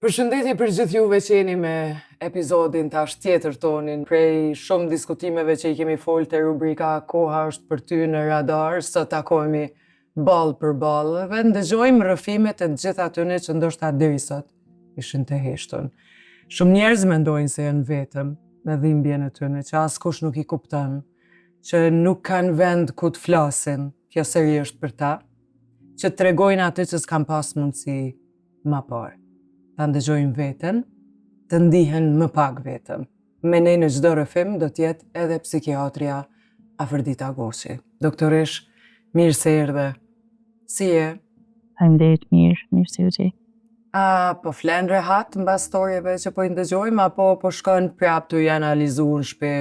Përshëndetje për gjithë juve që jeni me episodin tash tjetër tonin. Prej shumë diskutimeve që i kemi folë të rubrika Koha është për ty në radar, sot takohemi ballë për ballë dhe ndëgjojmë rrëfimet e të gjitha atyne që ndoshta deri sot ishin të heshtun. Shumë njerëz mendojnë se janë vetëm me dhimbjen e tyne, që askush nuk i kupton, që nuk kanë vend ku të flasin, kjo seri është për ta, që tregojnë atë që s'kan pas mundësi më parë. Ta ndëgjojnë veten, të ndihen më pak vetëm. Me ne në çdo rrëfim do t'jetë edhe psikiatria Afërdita Goshi. Doktoresh, mirë se erdhe. Si je? Faleminderit, mirë si u gjej. A po flen rehat mbas storjeve që po i ndëgjojmë, apo po shkon prap të i analizuar në shtëpi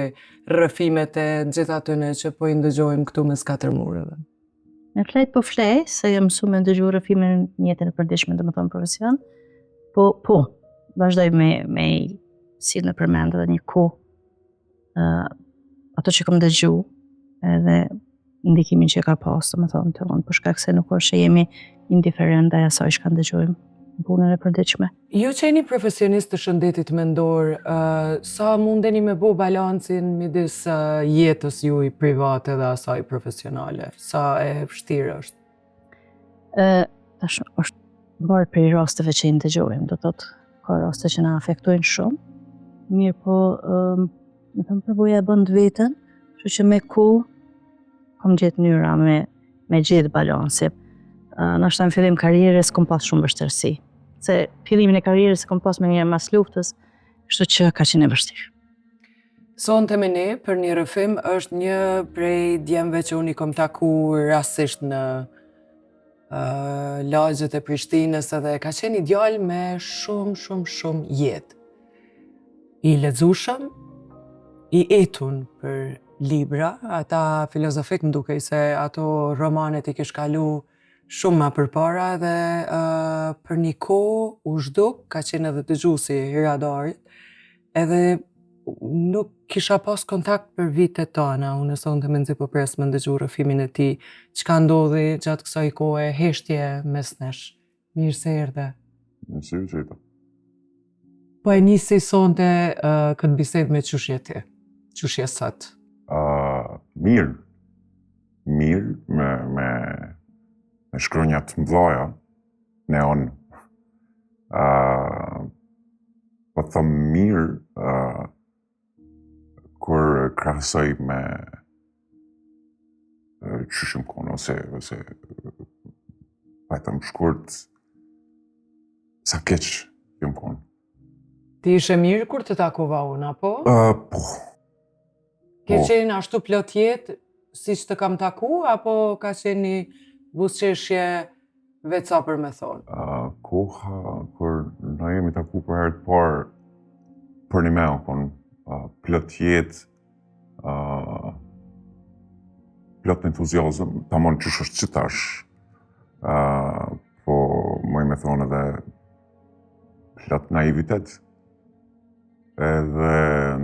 rrëfimet e gjitha atyne që po i ndëgjojmë këtu mes katër mureve? Me flet po flej, se jam mësuar me ndëgju rrëfimin në jetën e përditshme, domethënë profesion. Po, vazhdoj me si në përmend edhe një kohë ato që kam dëgju edhe ndikimin që ka pas, domethënë të unë, për shkak se nuk është që jemi indiferent ndaj asaj që dëgjojmë në punën e përditshme. Ju që jeni profesionist të shëndetit mendor, sa mundeni me bo balancin midis jetës juaj private dhe asaj profesionale? Sa e vështirë është? Tash është bërë për rasteve që i ndëgjojmë, do thotë ka raste që na afektojnë shumë. Mirë po, me thëmë përvoja e bën të vetën, kështu që me kohë kam gjetë mënyra me gjetë balansi. Nashta në fillim karrierës kom pas shumë vështirësi. Se fillimin e karrierës kom pas me njëherë mas luftës, kështu që ka qenë e vështirë. Sonte me ne për një rrëfim është një prej djemve që unë i kom taku rastësisht në lagjet e Prishtinës, edhe ka qenë ideal me shumë jetë. I lexueshëm, i etun për libra, ata filozofik më dukej se ato romanet i kish kalu shumë ma përpara dhe për një kohë u zhduk, ka qenë edhe dëgjuesi i radarit, edhe nuk kisha pas kontakt për vitet tona. Unë sonte me nxit po pres me ndëgju rrëfimin e tij. Çka ndodhi gjatë kësaj kohe heshtje mes nesh? Mirë se erdhe. Mirë se u gjeta. Po e nisi sonte këtë bisedë me çush je ti? Çush je sot? Mirë. Mirë me shkronja të mëdhaja, neon. Po thëmë mirë kur krahasoj me qyshim konë, ose pajtëm shkurt, sa keq jëm konë. Ti ishe mirë kur të takova unë, apo? Po. Ke qenë ashtu plot jetë, si që të kam taku, apo ka qenë një buzëqeshje veca për me thonë? Koha kur na jemi taku për herë të parë, për një me o konë, plot jetë, plot entuziazëm, tamam qysh është që tash, po moj me thonë edhe plot naivitet, edhe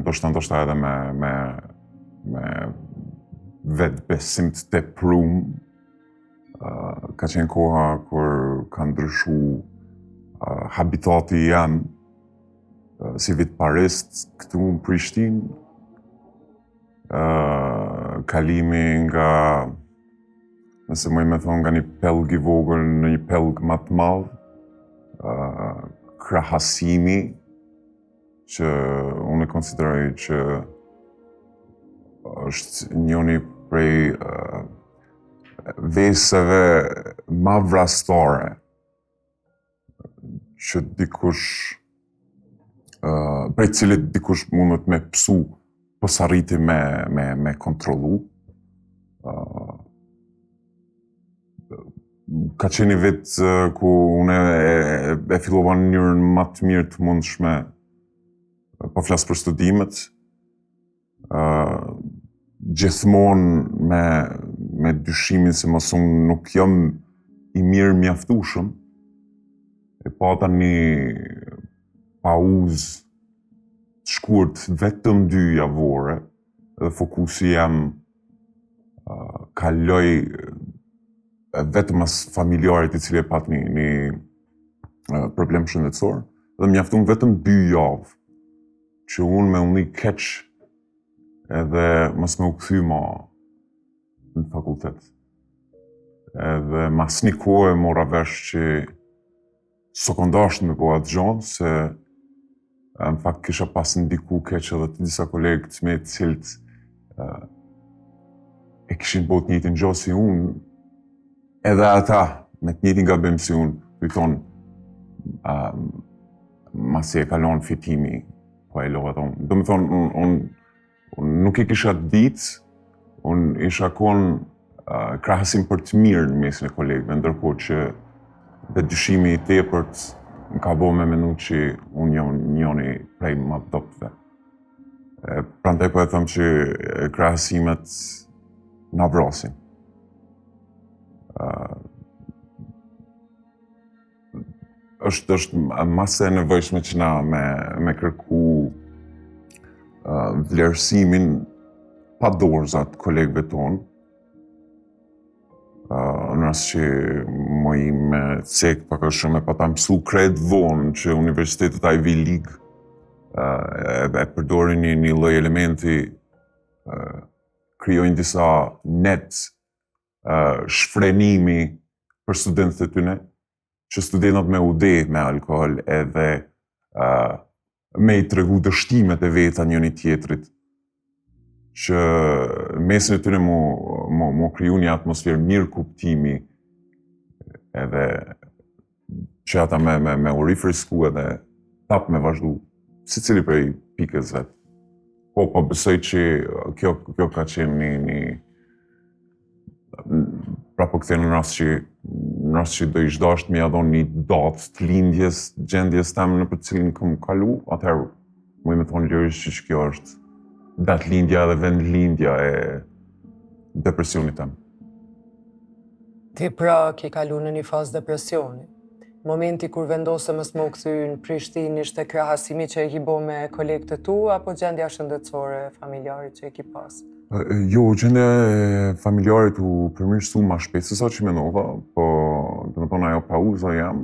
ndoshta edhe me vetë besim të teprum. Ka qenë koha kur ka ndryshu habitati jam si vitparist këtu në Prishtinë, kalimi nga, nëse moj me thonë, nga një pelg i vogël në një pelg më të madh, krahasimi që unë e konsideroj që është njëri prej veseve ma vrastare që dikush, prej cilit dikush mundet me psu, po s'arriti me kontrollu. Ka qenë një vit ku unë e fillova në njërën më të mirë të mundshme, po flas për studimet, gjithmonë me dyshimin se mos unë nuk jam i mirë mjaftueshëm, e pata një pauzë të shkurt vetëm 2 javore, dhe fokusi jam kaloj vetëm as familjarit I cili e pat një problem shëndetësor, dhe mjaftun vetëm 2 javë që unë me unë keq edhe mos me u kthy ma në fakultet. Edhe mas një kohë e mora vesh që s'o kondasht me po atë gjonë, se në fakt kisha pas ndiku keq edhe të disa kolegë të me cilët e kishin po të njëjtin gjo si unë, edhe ata me të njëjtin gabim si unë, kujton masi e kalon fitimi, po e lova thonë. Do me thonë, unë nuk e kisha ditë, unë isha konë krahasim për të mirë në mesin e kolegëve, ndërkohë që dhe dyshimi i tepërt më ka bo me menu që unë njoni prej më doptëve. Prandaj po e thëmë që krahasimet na vrasin. është masë e nevojshme që na me kërku vlerësimin pa dorzat kolegëve tonë, në rast që moj me cek pak a shumë e pa ta mësu kred vonë që Universitetet Ivy League e përdorin një lloj elementi, krijojnë disa net shfrenimi për studentët e tyne, që studentët me ude me alkohol edhe me i tregu dështimet e veta njëri tjetrit, që mesin e tyre mu kriju një atmosferë mirë kuptimi, edhe që ata me u rifresku edhe tap me vazhdu, si cili prej pikës vetë. Po besoj që kjo ka qenë një pra po këthe në rast që do ish dasht me jadon një datë të lindjes, gjendjes tem në për cilin këm kalu, atëherë mu i me thonë lërish që kjo është datë lindja dhe vend lindja e depresionit tem. Ti pra ki kalu në një fazë depresioni. Momenti kur vendose mës më u kthy në Prishtinë ishte krahasimi që e ki bo me kolegët e tu, apo gjendja shëndetësore familjarit që e ki pas? Jo, gjendja e familjarit u përmirësu ma shpejt se sa që menova, po dhe me thonë ajo pauza jam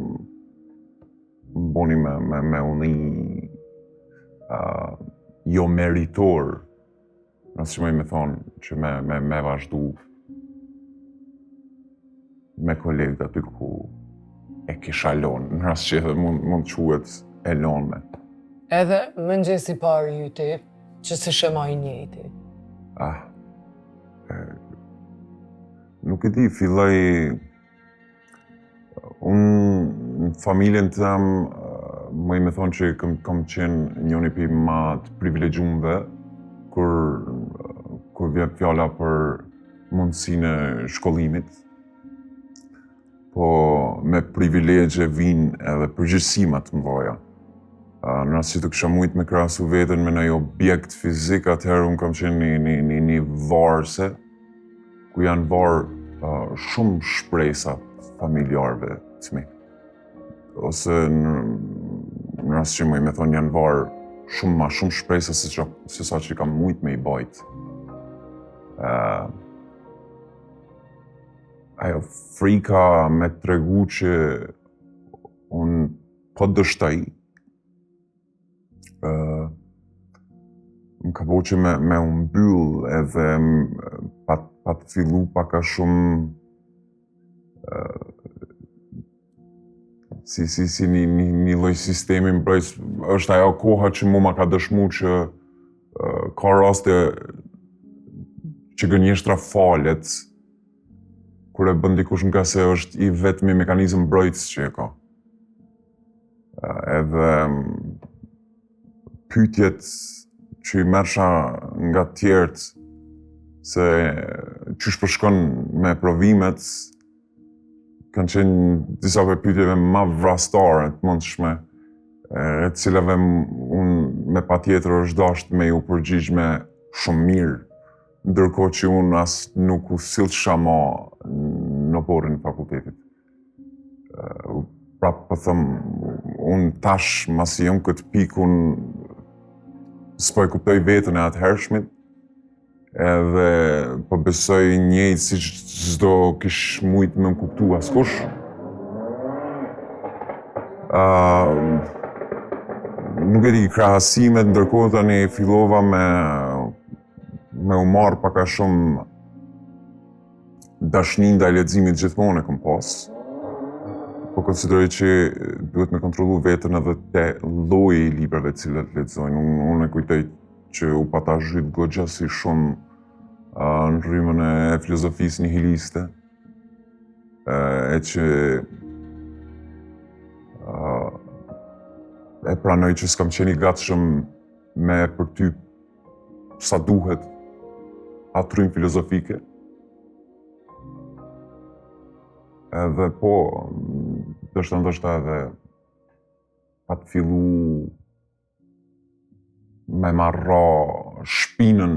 më boni me unë jo meritor, nësë që me thonë që me vazhdu me kolegët aty ku e kisha lonë, në rast që edhe mund quhet e lonme. Edhe mëngjesi parë jyti, që si shema i njëjti. Nuk e di, filloj unë në familjen tem më i me thonë që kam qenë njëni pi ma të privilegjumve kur vjen fjala për mundësinë e shkollimit, po me privilegje vinë edhe përgjegjësima të mëdha. Në rast që të kisha mujt me krahasu veten me një objekt fizik, atëherë unë kam qenë një varëse, ku janë varë shumë shpresa familjarëve të mi. Ose në rast që më i me thonë janë varë ma shumë shpresa se sa që kam mujt me i bajt. Ajo frika me tregu që unë po dështaj, më ka bo që me umbyll edhe pa të fillu paka shumë si një lloj sistemi mbrojtës. Është ajo koha që mu ma ka dëshmu që ka raste që gënjeshtra falet, kur e bën dikush nga se është i vetmi mekanizëm mbrojtës që e ka. Edhe pyetjet që i merrsha nga tjerët se qysh po shkon me provimet, kanë qenë disa për pyetjeve ma vrastare të mundshme, e të cilave unë me patjetër është dasht me ju përgjigj me shumë mirë, ndërkohë që unë as nuk u sillsha ma në porën e fakultetit. Pra po them, unë tash masi jam këtë pikun s'po e kuptoj veten e atëhershmit, edhe po besoj njëjtë si çdo kish mujt me më kuptu askush. nuk e di, krahasimet ndërkohë tani fillova me u marr pak a shumë dashni ndaj leximit gjithmonë e kam pas. Po konsideroj që duhet me kontrollu veten edhe te lloji i librave të cilat lexojnë. Unë e kujtoj që u pata zhyt goxha si shumë në rrymën e filozofisë nihiliste, e që e pranoj që s'kam qenë i gatshëm me përtyp sa duhet atë rrymë filozofike. Edhe po, ndoshta edhe pa të fillu me marrë shpinën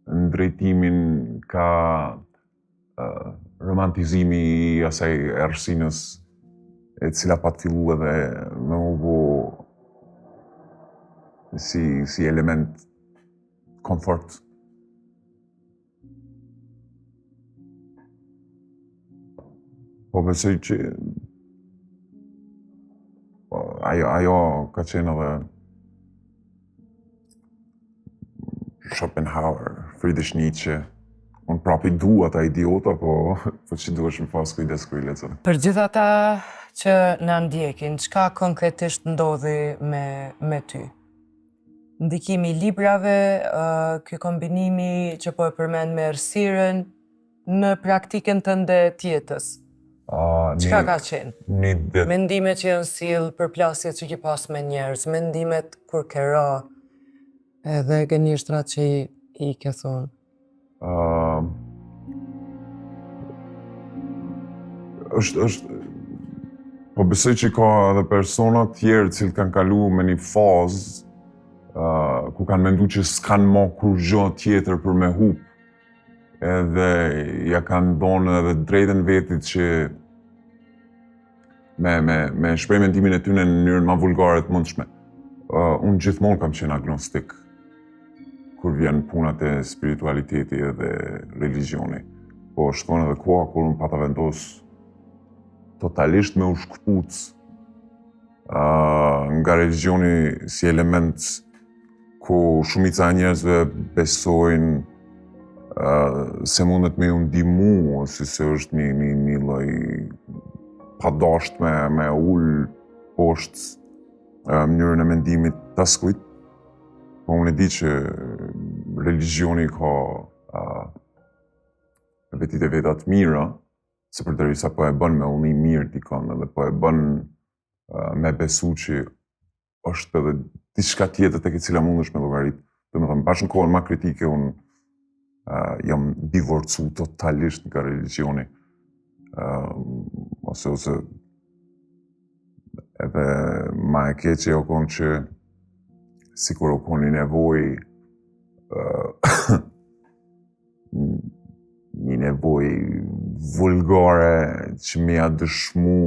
në drejtimin ka romantizimi i asaj errësinës e cila pa të fillu edhe me u bo si element komfort. Po besoj që ajo ka qenë edhe Schopenhauer, Friedrich Nietzsche. Unë prapi du ata idiota, po që duhesh më pas kujdes kur i lexoj. Për gjithë ata që na ndjekin, çka konkretisht ndodhi me ty? Ndikimi i librave, ky kombinimi që po e përmend me errësirën në praktikën tënde të jetës. Çka ka qenë? Mendimet që janë sill, përplasjet që ke pas me njerëz, mendimet kur ke ra, edhe gënjeshtrat që i ke thonë. Po besoj që ka edhe persona tjerë cilë kanë kalu me një fazë ku kanë mendu që s'kanë mo kur gjo tjetër për me hup, edhe ja kanë donë edhe drejtën vetit që me shprej mendimin e tyne në mënyrën ma vulgare të mundshme. Unë gjithmonë kam qenë agnostik kur vjen punat e spiritualiteti edhe religioni. Po shkon edhe koha kur unë pata vendos totalisht me u shkëpuc nga religioni si element ku shumica e njerëzve besojnë se mundet me ju ndihmu ose se është një lloj padasht me ul poshtë mënyrën e mendimit të askujt. Po unë e di që religioni ka vetit e veta të mira, se përderisa po e bën me ullni mirë dikon, edhe po e bën me besu që është edhe diçka tjetër tek e cila mundesh me llogarit. Domethënë, bashkë në kohën ma kritike, unë jam divorcu totalisht nga religioni. Ose edhe ma e keqe o konë që sikur o konë një nevoj një nevoj vulgare që me ja dëshmu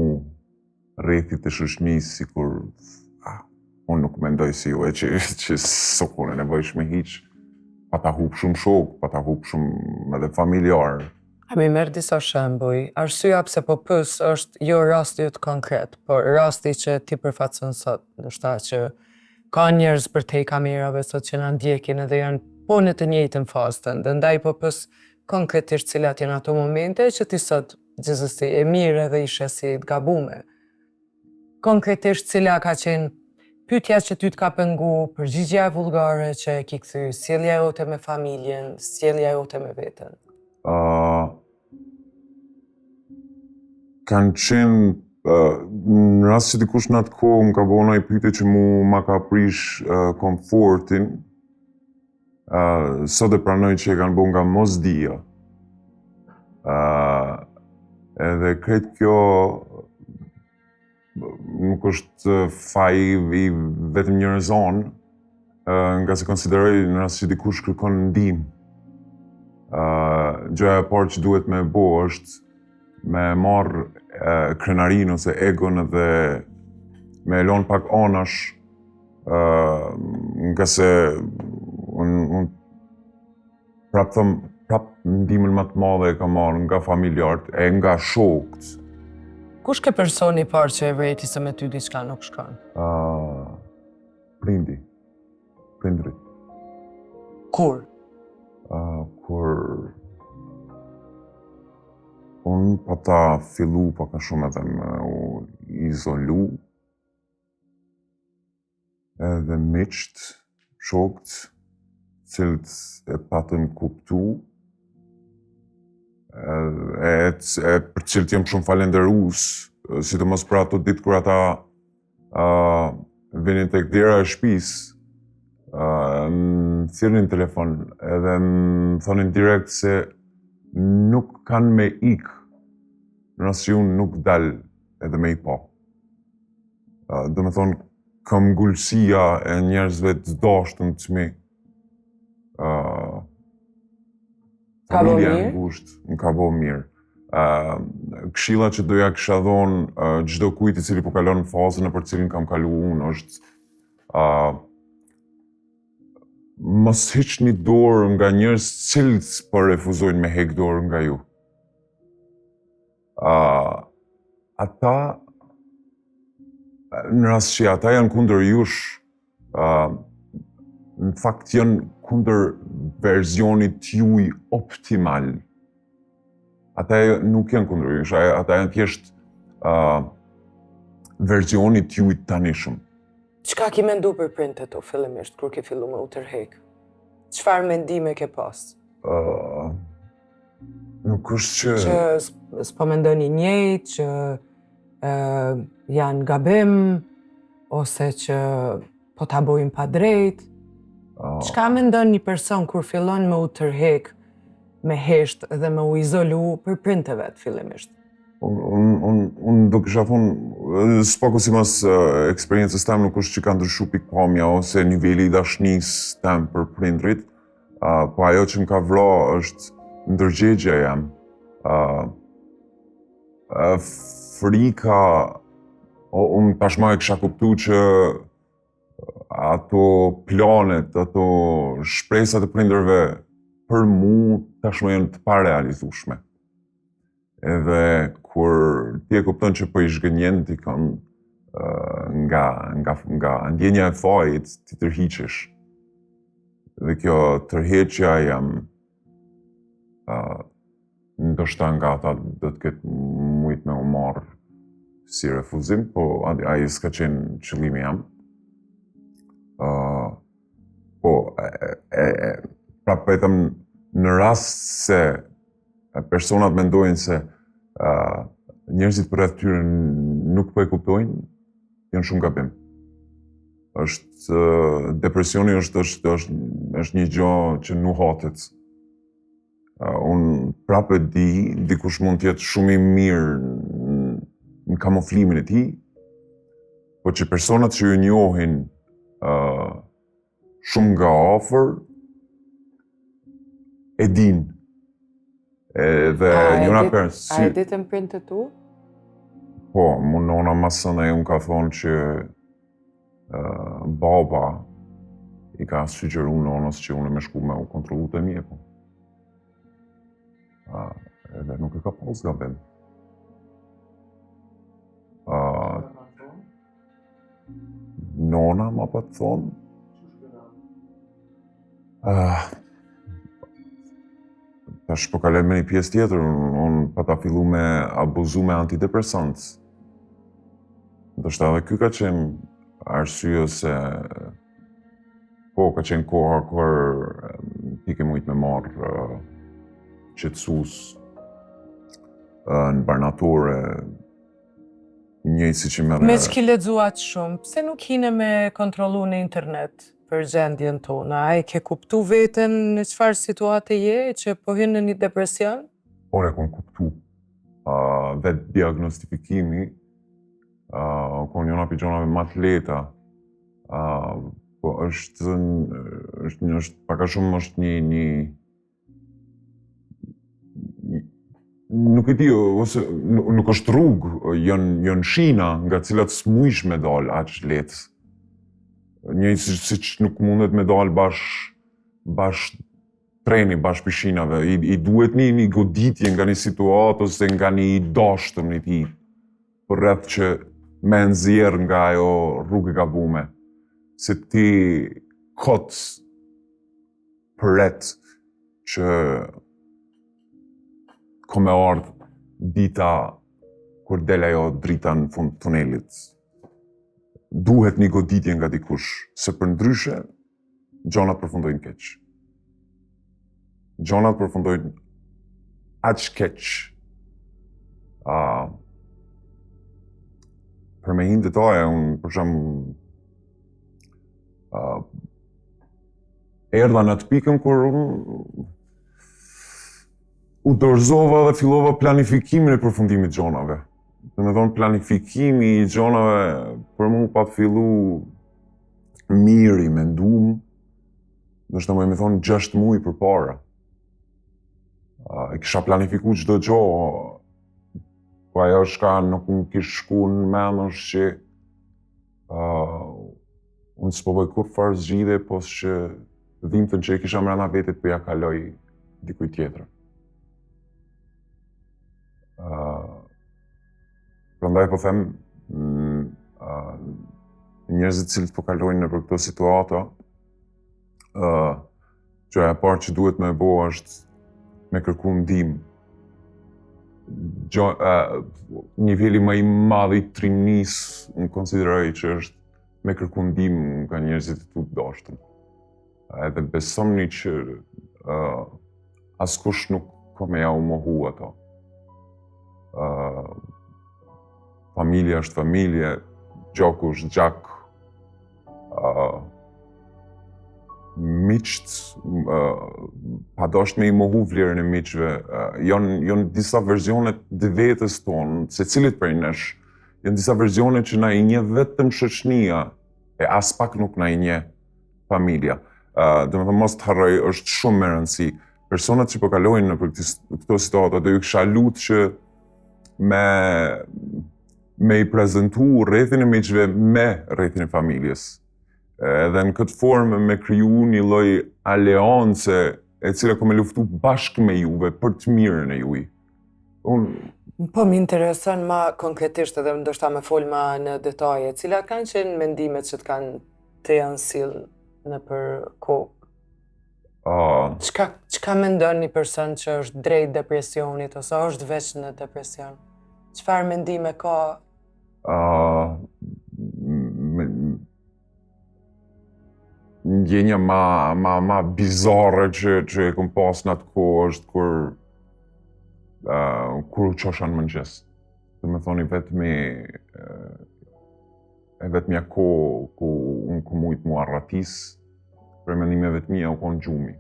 rrethit të shoqënisë, sikur unë nuk mendoj si ju e që s'o e nevojshme hiq, pa ta hup shumë shok, pa ta hup shumë edhe familjar. Mi merr disa shembuj. Arsyeja pse po pyes është jo rasti yt konkret, por rasti që ti përfaqëson sot, ndoshta që ka njerëz për te i kamerave sot që na ndjekin edhe janë po në të njëjtën fazë tënde. Ndaj po pyes konkretisht cilat janë ato momente që ti sot gjithsesi e mirë edhe ishe si të gabume. Konkretisht cila ka qenë pyetja që ty të ka pengu, përgjigjja e vulgare që e ki kthy, sjellja jote me familjen, sjellja jote me veten. Kanë qenë, në rast që dikush në atë kohë më ka bëna i pyetje që ma ka prish komfortin, sot e pranoj që e kanë bënë nga mosdia. Edhe krejt kjo nuk është faj i vetëm një zonë, nga se konsideroj në rast që dikush kërkon ndihmë. Gjëja e parë që duhet me bo është me marrë krenarinë ose egon edhe me elon pak anash, nga se unë prap ndihmën më të madhe e ka marrë nga familjarët e nga shokët. Kush ke personi parë që e vreti se me ty diçka nuk shkon? prindrit. Kur? Kur unë pata fillu paka shumë edhe me u izolu, edhe miqt, shokët, cilët e patën kuptu, për cilët jam shumë falenderus, sidomos për ato ditë kur ata vinin tek dera e shtëpis, më thirrnin telefon edhe më thonin direkt se nuk kanë me ik nëse unë nuk dal edhe me i pa. Do me thonë, kam ngulësia e njerëzve të dashtëm të mi. Ka bo Familja e mirë? ngushtë, më ka bo mirë. Këshilla që doja kisha dhonë çdo kujt i cili po kalon fazën në për cilin kam kalu unë është mos hiqni dorë nga njerëz cilët po refuzojnë me hek dorë nga ju. Ata, në rast që ata janë kundër jush, në fakt janë kundër versionit juj optimal. Ata nuk janë kundër jush, ata janë thjesht versionit juj tanishëm. Çka ki mendu për printet tu fillimisht kur ke fillu me u tërhek? Çfarë mendime ke pas? Nuk është që... Që s'po mendoni njëjtë, që janë gabim, ose që po ta bojnë pa drejt? Çka mendon një person kur fillon me u tërhek me hesht dhe me u izolu për printeve të fillimisht? Unë do kisha thonë, s'paku si mas eksperiencës tem nuk është që ka ndryshu pikpamja ose niveli i dashnisë tem për prindrit, po ajo që më ka vra është ndërgjegja jam. Frika, unë tashma e kisha kuptu që ato planet, ato shpresat e prindërve për mu tashma janë të parealizueshme. Edhe kur ti e kupton që po i zhgënjen ti nga ndjenja e fajit, ti tërhiqesh. Dhe kjo tërheqja jam ndoshta nga ata do të ketë mujt me u marrë si refuzim, po ai s'ka qenë qëllimi jam. Po, prapë po them në rast se personat mendojnë se njerëzit përreth tyre nuk po e kuptojnë, janë shumë gabim. Depresioni është një gjë që nuhatet. Unë prapë di, dikush mund të jetë shumë i mirë në kamuflimin e tij, po që personat që ju njohin shumë nga afër e din. Dhe njëra person... A e ditën printet tu? Po, mu nona masën e unë ka thonë që baba i ka sugjeru nonës që unë me shku me u kontrolu të mjeku. Edhe nuk e ka pas gabim. Nona ma pa të thonë. Tash po kalem me një pjesë tjetër, unë pa ta fillu me abuzu me antidepresantës. Ndoshta edhe ky ka qenë arsye se po ka qenë koha kur ti ke mujt me marrë qetësues në barnatore, njëjtë si që merre. Me që ki lexuat shumë, pse nuk hine me kontrollu në internet për gjendjen tonë? A e ke kuptu veten në çfarë situate je, që po hyn në një depresion? Por e kom kuptu. Vetë diagnostifikimi, kon njona për gjonave më të leta, po është paka shumë është një nuk e di, ose nuk është rrugë, janë shina nga cilat s'mujsh me dalë aq letë. Njëjtë si që nuk mundet me dalë bash treni, bash pishinave. I duhet një goditje nga një situatë ose nga një dashtëm një tij, për rreth që me nxjerr nga ajo rrugë e gabume. se ti kot përret që ko me ardhë dita kur del ajo drita në fund të tunelit. Duhet një goditje nga dikush, se për ndryshe, gjonat përfundojnë keq. Gjonat përfundojnë aq keq. Për me hinë detaje, unë për shembull erdha në atë pikën kur u dorëzova dhe fillova planifikimin e përfundimit gjonave. Dhe me thonë planifikimi i gjonave për mu pa të fillu mirë i mendum, nështë të me thonë 6 muaj përpara. E kisha planifiku çdo gjo, po ajo shka nuk më kish shku në mend është që unë s'po bëj kur farë zgjidhje, po që dhimbtën që e kisha mrena vetit për ja kaloj dikuj tjetër. Prandaj po them, njerëzit cilët po kalojnë nëpër këto situata, gjëja e parë që duhet me bo është me kërku ndihmë. Niveli më i madh i trimnisë unë konsideroj që është me kërku ndihmë nga njerëzit e tu të dashtëm. Edhe besomni që askush nuk ka me ja u mohu ato. Familja është familje, gjaku është gjak. Miqt, pa dasht me i mohu vlerën e miqve, janë disa versionet dhe vetës tonë, se cilit për nesh, janë disa versionet që na i nje vetëm shoqënia, e as pak nuk na i nje familja. Dhe me thëmë mos të harroj, është shumë me rëndësi. Personat që po kalojnë në këto situata, do ju kisha lutë që me i prezentu rrethin e miqve me rrethin e familjes. Edhe në këtë formë me kriju një lloj aleance e cila ka me luftu bashkë me juve për të mirën e juj. Po m'intereson ma konkretisht edhe ndoshta me fol ma në detaje, cilat kanë qenë mendimet që të kanë të janë sill në për kohë? Çka mendon një person që është drejt depresionit ose është veç në depresion? Çfarë mendime ka? Ndjenja ma bizarre që e kom pas në atë kohë është kur u qosha në mëngjes. Dhe me thoni vetëmja kohë ku unë ku mujt mu arratis, për mendimeve të mia u konë gjumi.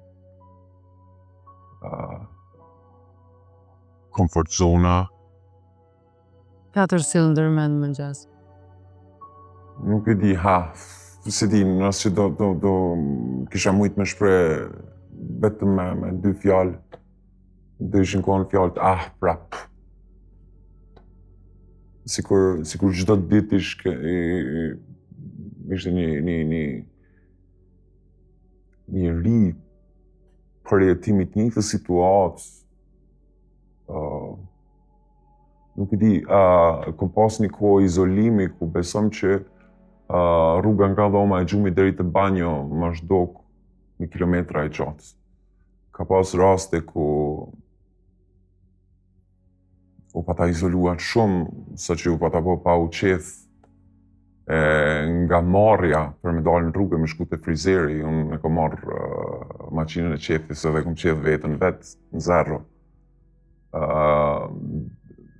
Comfort zona. 4 sill ndërmend në mëngjes. Nuk e di, se di, nëse që do kisha mujt me shpreh vetëm me 2 fjalë, do ishin konë fjalët prap. Sikur çdo ditë ishte një ri përjetimi të njëjtës situatë. Nuk e di, kom pas një kohë izolimi ku besom që rruga nga dhoma e gjumit deri te banjo më shdok 1 kilometra e gjatë. Ka pas raste ku u pata izoluar shumë, sa që u pata po pa u qeth nga marrja për me dalë në rrugë me shku te frizeri. Unë e kom marrë maqinën e qethjes edhe kom qeth veten vetë në zero.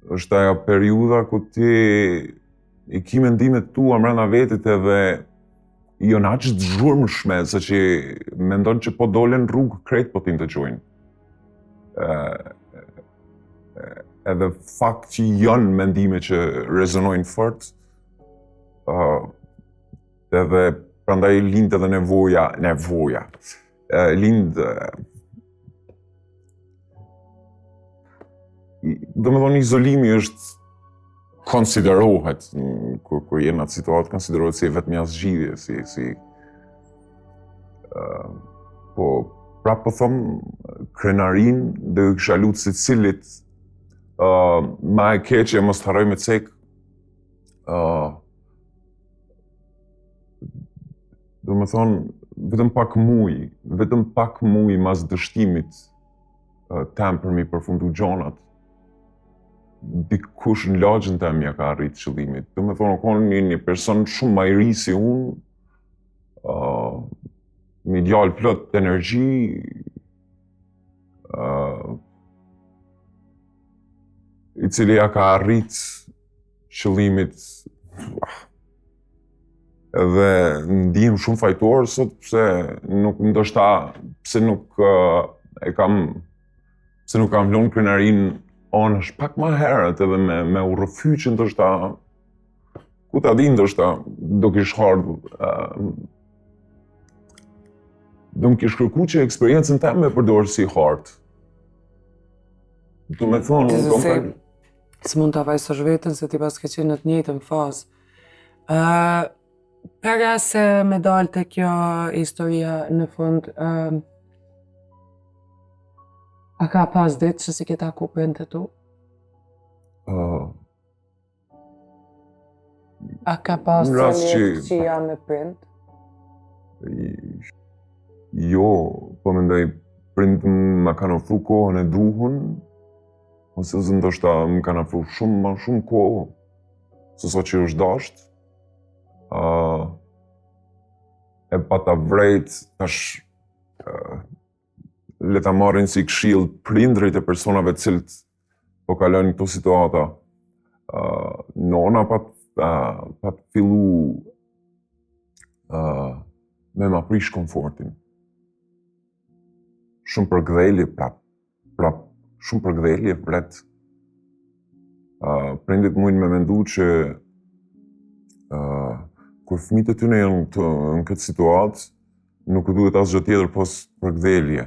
Është ajo periudha ku ti i ki mendimet tua mrena vetit edhe janë aq të zhurmshme sa që mendon që po dolen në rrugë krejt po t'im dëgjojnë. Edhe fakt që janë mendime që rezonojnë fort, edhe prandaj lind edhe nevoja, lind do me thonë izolimi është konsiderohet, kur jenë atë situatë, konsiderohet si vetëm zgjidhje, po prap po thëmë krenarin dhe u kisha lutë se cilit ma e keqe mos të harroj me cek do me thonë, vetëm pak muj mas dështimit tem për mi përfundu gjonat, dikush në lagjën tem ja ka arrit qëllimit. Do me thonë, konë një person shumë ma i ri si unë, me djalë plot energji, i cili ja ka arrit qëllimit, edhe ndihem shumë fajtor sot pse nuk kam lënë krenarin anësh pak më herët edhe me u rrëfyqë ndoshta ku ta di ndoshta do kish ardhur do më kish kërku që eksperiencën tem me përdorë si hartë. Do me thonë, s'mund ta vajsosh veten se ti pas ke qenë në të njëjtën fazë. Para se me dalë te kjo historia në fund, a ka pas ditë që si ke taku prindët e tu? A ka pas në rast që jam me prind? Jo, po mendoj prindët më kanë ofru kohën e duhur, ose ndoshta më kanë ofru më shumë kohë, se sa që është dasht. E pata vrejt, tash le ta marrin si këshill prindrit e personave të cilët po kalojnë këto situata. Nona pat fillu me ma prish komfortin. Shumë përgdhelje prap, shumë përgdhelje vret. Prindit mujnë me mendu që kur fëmijët e tyre janë në këtë situatë, nuk duhet asgjë tjetër pos përgdhelje.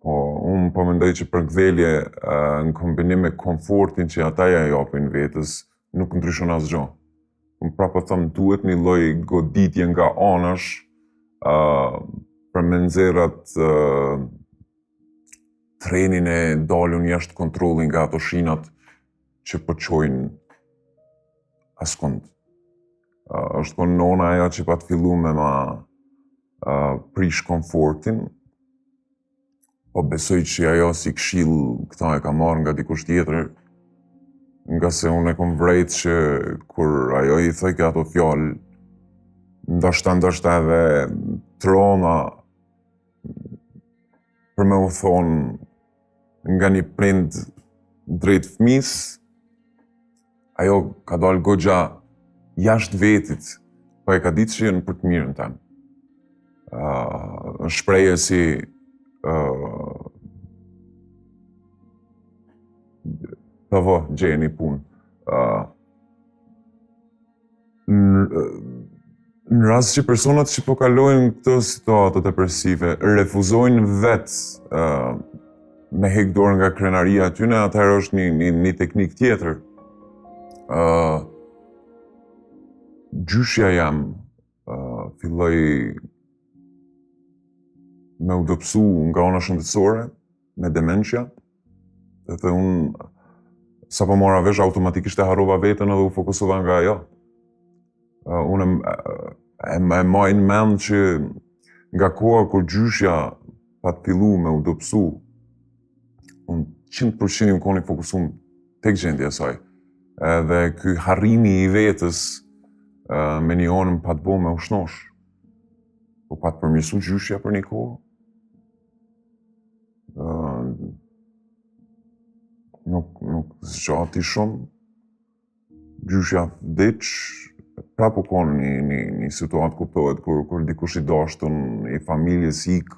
Po unë po mendoj që përgdhelje në kombinim me komfortin që ata ja japin vetes, nuk ndryshon asgjë. Unë prapë them duhet një lloj goditje nga anash për me nxjerrat trenin e dalun jashtë kontrolli nga ato shinat që po çojnë askund. Është konë nona ajo që pa të fillu me ma prish komfortin, po besoj që ajo si këshill këta e ka marrë nga dikush tjetër, nga se unë e kom vrejt që kur ajo i thojke ato fjallë, ndoshta edhe trona për me u thonë nga një prind drejt fëmis, ajo ka dalë goxha jashtë vetit, po e ka ditë që jenë për të mirën tem. Shpreje si po, gjeni punë. Në rast që personat që po kalojnë këto situatë depresive, refuzojnë vetë me hek dorë nga krenaria atyne, atëherë është një teknik tjetër. Gjyshja jam filloi me u dobësu nga ana shëndetësore, me dementia, dhe unë sa po mora vesh automatikisht e harrova veten edhe u fokusova nga ajo. Unë e majnë mend që nga koha kur gjyshja pa të fillu me u dobësu, unë 100% koni fokusum tek gjendja e saj. Edhe ky harrimi i vetës me një anën pa të bo me ushnosh, po pa të përmirësu gjyshja për një kohë, nuk zgjati shumë, gjyshja vdiq, prapë u konë një situatë kuptohet, kur dikush i dashtun, i familjes ik,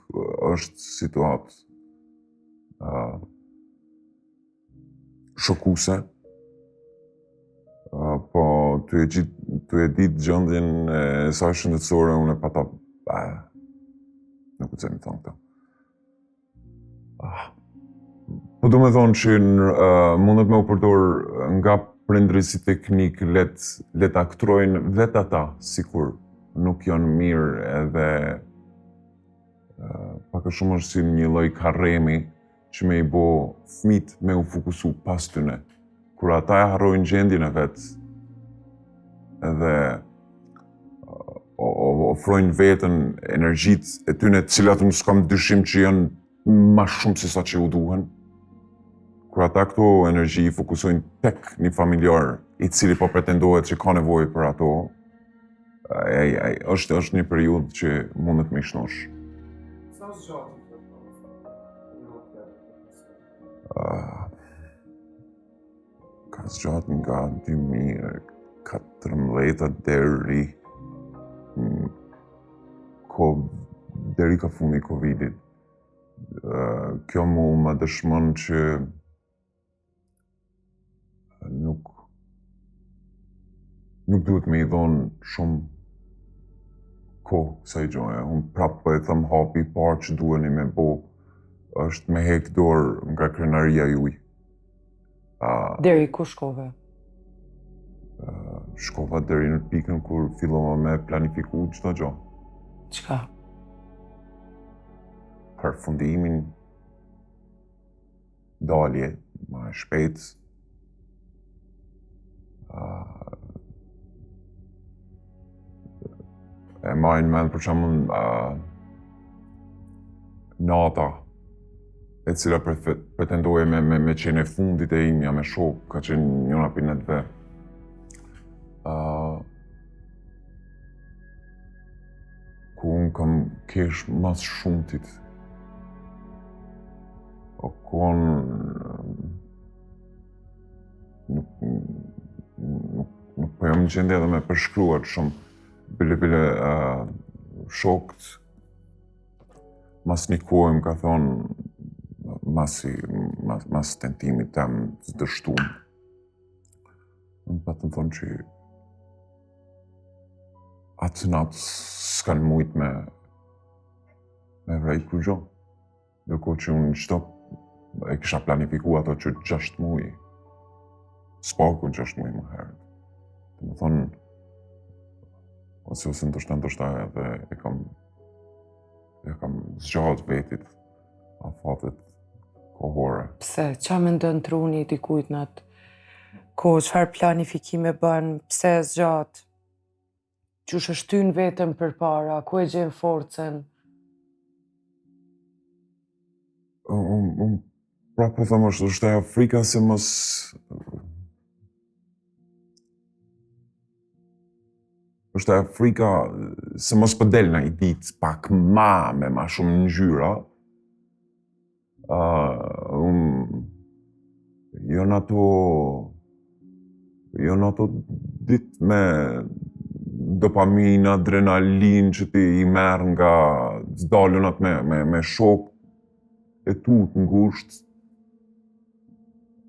është situatë shokuse, po ty e ditë gjendjen e saj shëndetësore, unë e pata, nuk u cemi thonë këta. Po du me thonë që mundet me u përdor nga prindrit si teknik, let aktrojnë vetë ata, sikur nuk janë mirë edhe pak e shumë është si një lloj karremi që me i bo fëmit me u fokusu pas tyne. Kur ata e harrojnë gjendjen e vetë, edhe ofrojnë veten energjitë e tyne, të cilat unë s'kam dyshim që janë ma shumë se sa që u duhen. Kur ata këto energji fokusojnë tek një familjar i cili po pretendohet që ka nevojë për ato, është një periudhë që mundet me shnosh. Sa zgjatë? Ka zgjatë nga 2014 deri deri ka fundi Covidit. Kjo mu më dëshmon që nuk duhet me I dhonë shumë kohë kësaj gjoja. Unë prapë po e thëm hapi I parë që duheni me bo është me hek dorë nga krenaria juj. Deri ku shkove? Shkova deri në pikën kur fillova me planifiku çdo gjë. Çka? Përfundimin, dalje, më shpejt, e majnë mend për shembull nata, e cila pretendoje me qenë e fundit e imja me shok, ka qenë njëra prej netve. Ku unë kam kesh mas shumtit. O kon nuk po jam në gjendje edhe me përshkruar shumë. Bile shokët mas një kohë më ka thonë mas tentimit tem të dështum. Më patën thonë që atë natë s'kan mujt me vrejt kur gjo. Ndërkohë që unë qëto e kisha planifiku ato që 6 muj. S'paku 6 muj më herët. Të më thonë, ose ndoshta edhe e kam zgjatë vetit afatet kohore. Pse? Qa mendon truni dikujt në atë kohë? Çfarë planifikime bën? Pse zgjat? Qysh e shtyn veten përpara? Ku e gjen forcën? Unë prapë po them është ajo frika se mos është ajo frika se mos po del në I ditë pak me ma shumë ngjyra. Jo në ato ditë me dopamin, adrenalin që ti I merr nga dalunat me shok e tu të ngusht.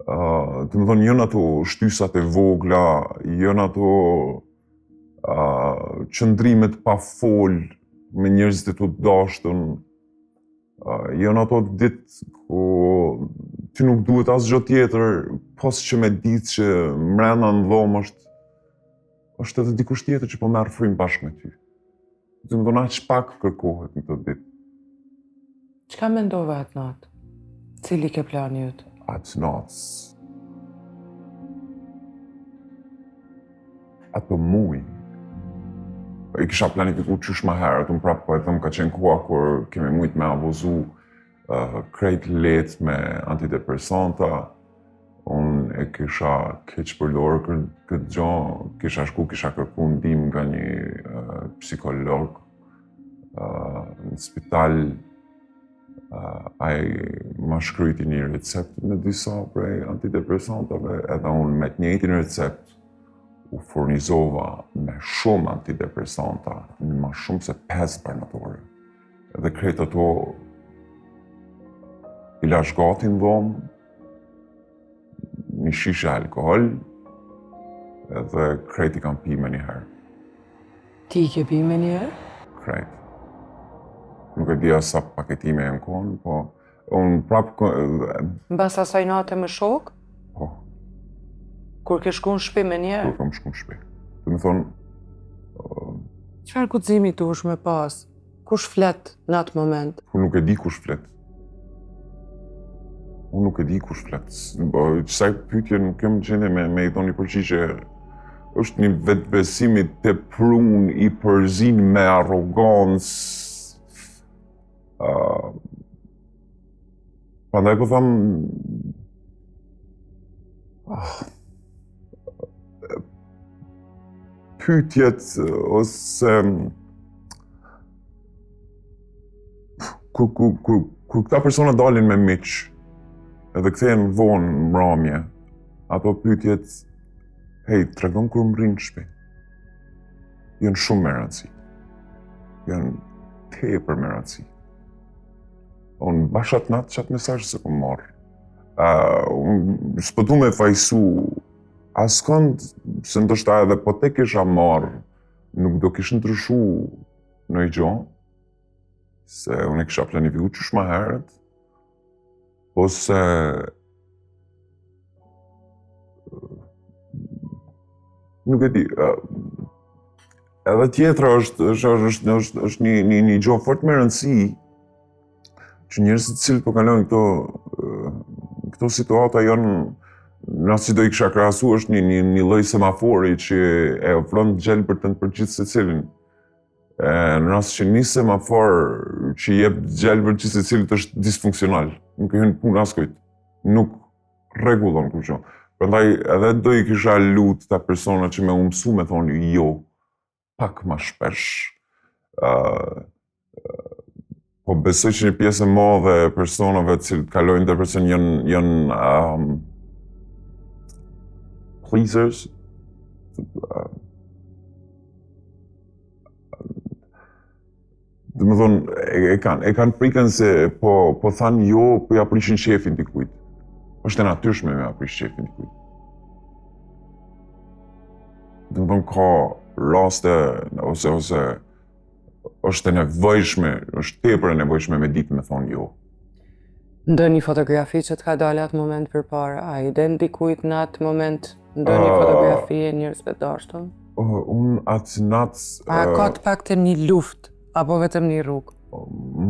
Të më thonë, jo në ato shtysat e vogla, jo në ato qëndrimet pa fol me njerëzit e tu të dashtën, jo në ato ditë ku ti nuk duhet asgjë tjetër, pos që me ditë që mrena në dhomë është edhe dikush tjetër që po merr frymë bashkë me ty. Të më thonë, aq pak kërkohet në këtë ditë. Çka mendove atë natë? Cili ke plani jot? Atë natë, atë muj, I kisha planifiku qysh ma herët, unë prapë po e thëmë ka qenë koha kur kemi mujt me abuzu krejt letë me antidepresanta, unë e kisha keq përdorë këtë gjo, kisha kërku ndihmë nga një psikolog në spital. Ai ma shkryti një recept me disa prej antidepresantave, edhe unë me të njëjtin recept u furnizova me shumë antidepresanta, në ma shumë se 5 barnatore. Edhe krejt ato I lash gati në dhomë, një shishe alkohol, edhe krejt I kam pi me njëherë. Ti I ke pi me njëherë? Krejt. Nuk e dija sa paketime e në konë, po unë prapë... Mbas asaj nate me shok? Po. Kur ke shku në shtëpi me njerë? Kur kam shku në shtëpi. Të më thonë... Çfarë guximi duhesh me pas? Kush flet në atë moment? Unë nuk e di kush flet. Unë nuk e di kush flet. Qësaj pyetje nuk jam gjendje me I thonë një përgjigje është një vetbesimi të prun I përzin me arrogancë. Prandaj po tham pyetjet ose kur këta persona dalin me miq edhe kthehen vonë mramje, ato pyetjet, hey, tregon kur më rinë në shtëpi. Janë shumë me rëndësi. Janë tepër me rëndësi. Unë bashat natë qatë mesazh se kom marrë. Unë s'po du me fajsu askënd se ndoshta edhe po te kisha marrë, nuk do kishë ndryshu në i gjo, se unë e kisha planifiku qysh ma herët, ose nuk e di, edhe tjetra është një gjo fort me rëndësi që njerëzit cilë po kalojnë këto situata janë, në si do I kisha krahasu është një lloj semafori që e ofron gjelbërtën për gjithë secilin. Në rast që një semafor që jep gjelbër gjithë secilit është disfunksional, nuk e hyn punë askujt, nuk rregullon kur gjë. Prandaj edhe do I kisha lut ta persona që më mësu me thonë jo, pak më shpesh. Po besoj që një pjesë e madhe e personave që kalojnë depresion janë pleasers. Dhe më thonë, e kanë frikën se po thanë jo, po ja prishin shefin dikujt. Është e natyrshme me ja prish shefin dikujt. Dhe më thonë, ka raste ose është e nevojshme, është tepër e nevojshme me ditë me thonë jo. Ndonjë fotografi që t'ka dalë atë moment përpara, a I den dikujt në atë moment ndonjë fotografi e njerëzve dashur? Unë atë natë... A ka të paktën një luftë, apo vetëm një rrugë?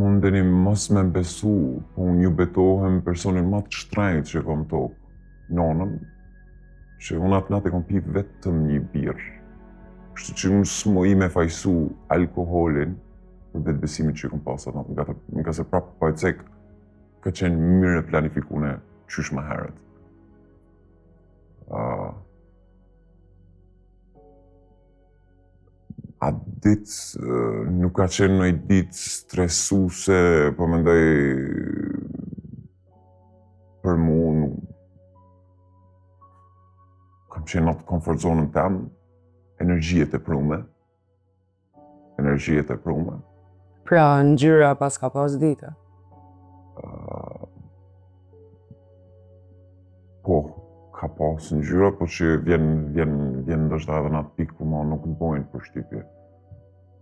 Mundeni mos me besu, po unë ju betohem personin më të shtrenjtë që kom tokë, nonën, që unë atë natë e kom pi vetëm një birë. Kështu që unë s'mo I me fajsu alkoholin për vetë besimit që kom pasat natë, nga se prapë po e cek ka qenë mirë e planifikune qysh më herët. A ditë nuk ka qenë një ditë stresuse, po mendoj për mu, kam qenë atë comfort zonën temë, energjiet e prume. Pra, ngjyra pas ka pas dita? Po, ka pas ngjyra, po që vjen ndoshta edhe në atë pikë ku ma nuk të bojnë përshtypje.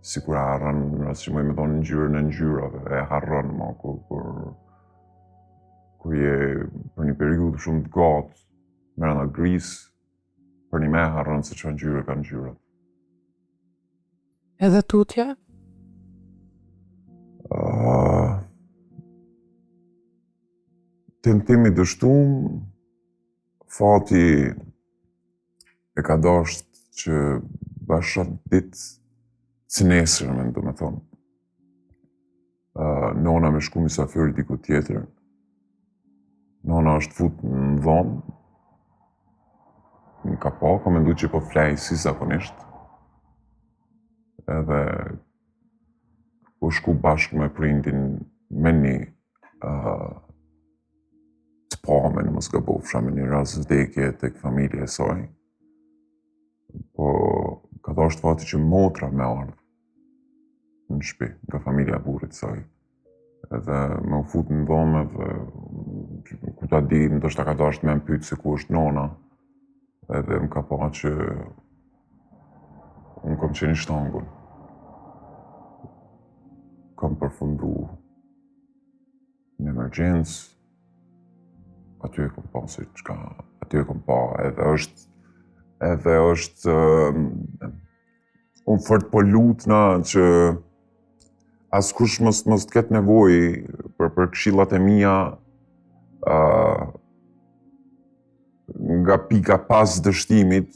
Sikur e harron, nëse që më thonë ngjyrën e ngjyrave, e harron ma kur je për një periudhë shumë të gatë, brenda grisë, për një me harron se çfarë ngjyre ka ngjyrat. Edhe tutje? Tentimi dështum, fati e ka dasht që bashat ditë cinesër, do me thonë. Nona me shku mysafir diku tjetër. Nona është fut në dhomë. Në ka pa, ka mendu që po flej si zakonisht. Edhe po shku bashkë me prindin me një të pame në mos gabofsha me një rast vdekje tek familje e saj. Po ka dasht fati që motra me ardhë në shtëpi, nga familja e burrit të saj. Edhe me u fut në dhomë edhe ku ta di, ndoshta ka dasht me më pyet se ku është nona. Edhe më ka pa që unë kam qenë I shtangun. Kam përfundu në emergjencë, aty e kom pa se çka, aty e kom pa, edhe është unë fort po lutna që askush mos të ketë nevojë për këshillat e mia nga pika pas dështimit,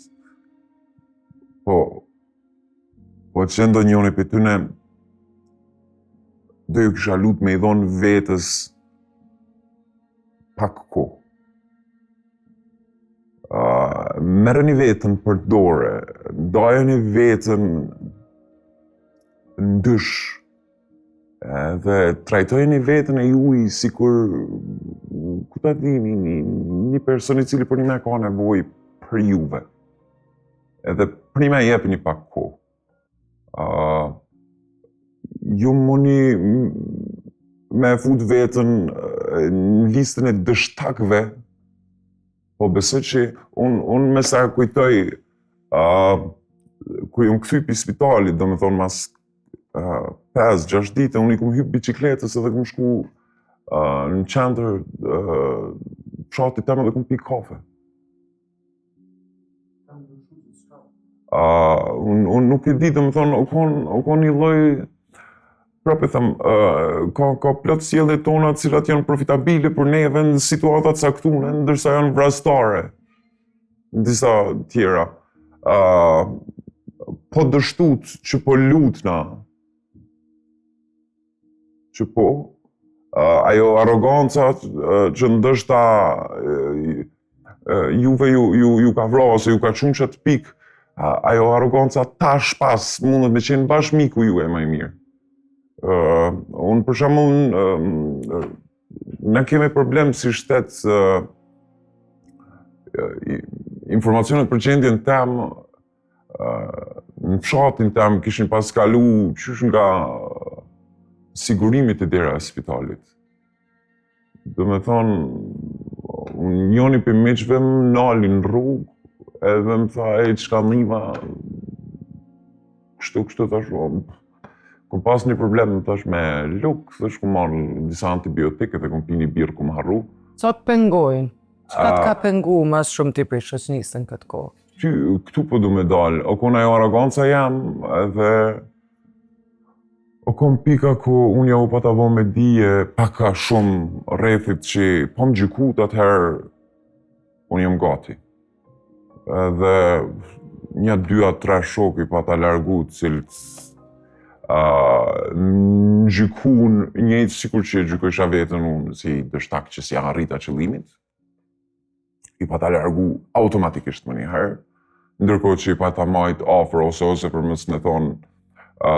Po që ndonjëri për tyne do ju kisha lut me i dhonë vetës pak kohë. Merreni vetën për dore, ndajeni vetën ndysh, dhe trajtojeni vetën e juaj sikur, ku ta di, një person i cili për një me ka nevojë për juve. Edhe për një me jepni pak kohë. Ju muni me fut vetën në listën e dështakve, po besoj që unë me sa kujtoj, ku jam kthy pi spitalit, do me thonë mas 5-6 dite, unë i kum hyp bicikletës edhe kum shku në qendër fshatit tem edhe kum pi kafe. Unë nuk e di, do me thonë, u kon një lloj, prapë e them, ka plot sjellje tona të cilat janë profitabile për neve në situata të caktuara, ndërsa janë vrasëtare në disa tjera. Po dështut që po lutna, që po, ajo arroganca që ndoshta juve ju ka vrarë ose ju ka çuar çat pikë, ajo arroganca tash pas mundet me qenë bashmiku ju e më i mirë. Unë për shembull, ne kemi problem si shtet, informacionet për gjendjen tem në fshatin tem kishin pas kalu qysh nga sigurimi të dera e spitalit. Do me thonë, njoni për miqve më nalin në rrugë, edhe më tha, çka niva, kështu tash, kum pas një problem tash me luk, thash kum marrë disa antibiotikë dhe kum pi një birë kum harru. Sa të pengojnë? Çka të ka pengu mas shumë ti për shoqënisën këtë kohë? Këtu po du me dalë, o kon ajo arroganca jam, edhe o kon pika ku unë ja u pata vo me dije paka shumë rrethit që po më gjykut atëherë unë jam gati. Edhe 1-2-3 shok i pata largu cilët në gjykun njëjtë sikur që gjykojsha vetën unë si dështak që si arrita qëllimit, i pata largu automatikisht më njëherë, ndërkohë që i pata majt ofër ose për mësë me thonë,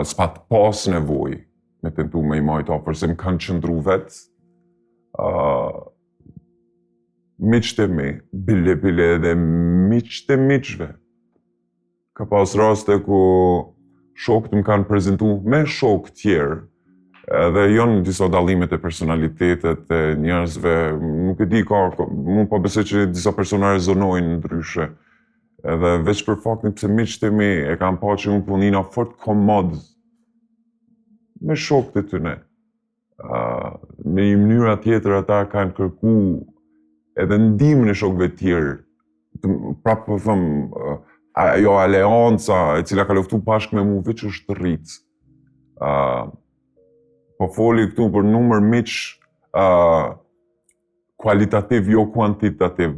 s'pat pas nevoj me tentu me i majt ofër, se më kanë qëndru vetë, miqtë e mi, bile edhe miqtë e miqve. Ka pas raste ku shokët më kanë prezentu me shokë tjerë, edhe jonë disa dallimet e personalitetet e njerëzve, nuk e di mund po besoj që disa persona rezonojnë ndryshe, edhe veç për faktin pse miqtë e mi e kanë pa që unë punina fort komod me shokët e tyne. Në një mënyra tjetër ata kanë kërku edhe ndihmën e shokëve tjerë, prapë po them, ajo aleanca e cila ka luftu bashkë me mu veç është rritë. Po foli këtu për numër miq kualitativ, jo kuantitativ.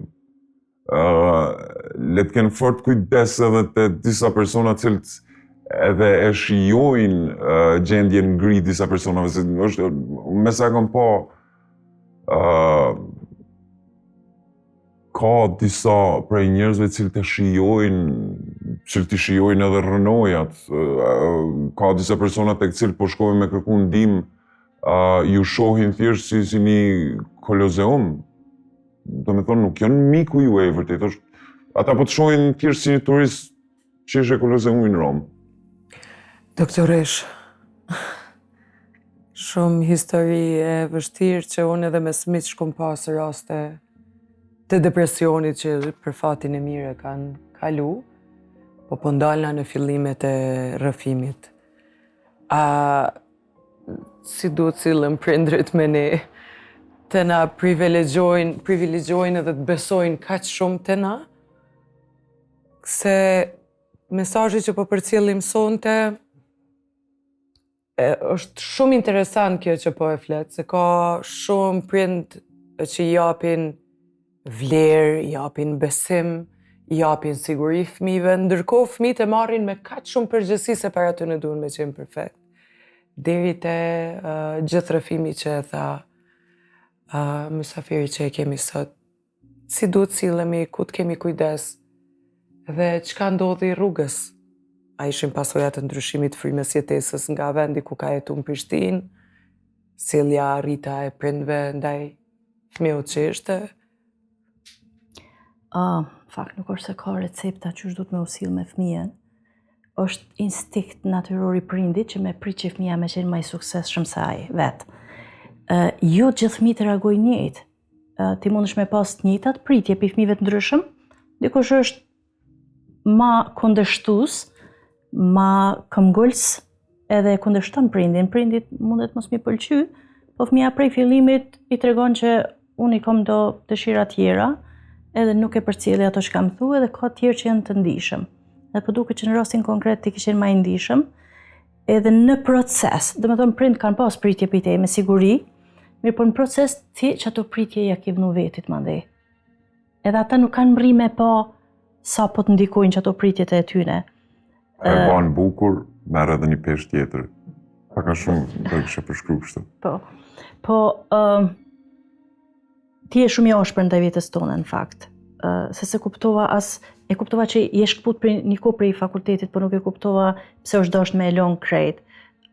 Le të kenë fort kujdes edhe të disa persona cilët edhe e shijojnë gjendjen ngri disa personave, se është, me sa kam pa, ka disa prej njerëzve cilët e shijojnë edhe rënojat, ka disa persona tek cilët po shkojnë me kërku ndihmë, ju shohin thjesht si një kolozeum. Do me thonë, nuk janë miku ju e vërtet, ata po të shohin thjesht si një turist që është e kolozeumin në Romë. Doktoresh, shumë histori e vështirë që unë edhe me miq kom pasë raste të depresionit që për fatin e mire kanë kalu, po ndalna në fillimet e rrëfimit. Si du të cilën prindrit me ne, të na privilegjojnë edhe të besojnë kaq shumë të na, se mesazhi që po përcjellim sonte është shumë interesant kjo që po e flet, se ka shumë prind që japin vlerë, japin besim, japin siguri fëmijëve, ndërkohë fëmijët e marrin me kaq shumë përgjegjësi se para ty në duhen me qenë perfekt. Deri te gjithë rrëfimi që e tha mysafiri që e kemi sot, si duhet sillemi, ku të kemi kujdes, dhe çka ndodhi rrugës. A ishin pasojat të ndryshimit frymës jetesës nga vendi ku ka jetu në Prishtinë, sjellja rrita e prindve ndaj fëmijët që ishte. Fakt nuk është se ka recepta që duhet me usill me fëmijën. Është instinkt natyror i prindit që me prit që fëmija me qenë më i suksesshëm se ai vet. Jo gjithë fëmijët reagojnë njëjtë. Ti mundesh me pas të njëjtat pritje pi fëmijëve të ndryshëm, dikush është ma kundërshtues, ma këmbgulës, edhe kundërshton prindin. Prindit mundet mos mi pëlqy, po fëmija prej fillimit i tregon që unë i kam do dëshira tjera, edhe nuk e përcjellë ato që kam thënë, edhe ka tjerë që janë të ndihshëm. Dhe po duket që në rastin konkret ti kishin më i ndihshëm, edhe në proces, do të thonë prind kanë pas pritje për te me siguri, mirë po në proces ti që ato pritje ja ke vënë vetit mandej. Edhe ata nuk kanë mri me pa sa po të ndikojnë që ato pritjet e tyne. E banë bukur, merr edhe një peshë tjetër. Pak a shumë do kisha përshkruar kështu. Po, ti je shumë i ashpër ndaj vetes tonë në fakt. Se kuptova e kuptova që je shkput për një kohë prej fakultetit, por nuk e kuptova pse është dashur me e lënë krejt.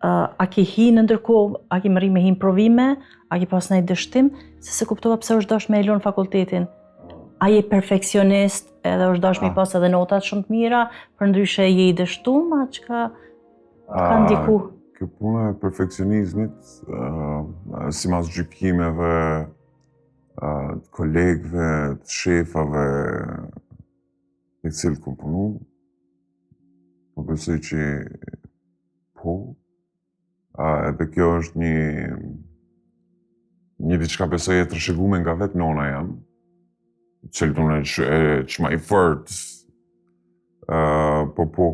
A ki hi në ndërkohë, a ki mëri me hi në provime, a ki pas ndonjë dështim, se kuptova pse është dashur me e lënë fakultetin. A je perfeksionist, edhe është dashur me pas edhe notat shumë të mira, përndryshe je i dështuar, çka ka ndiku? Kjo puna e perfeksionizmit, simas gjykimeve, të kolegëve, të shefave, me cilët kom punu, po besoj që po, edhe kjo është një diçka besoj e trashëgume nga vetë nona jam, cilët unë e që ma i fort, po.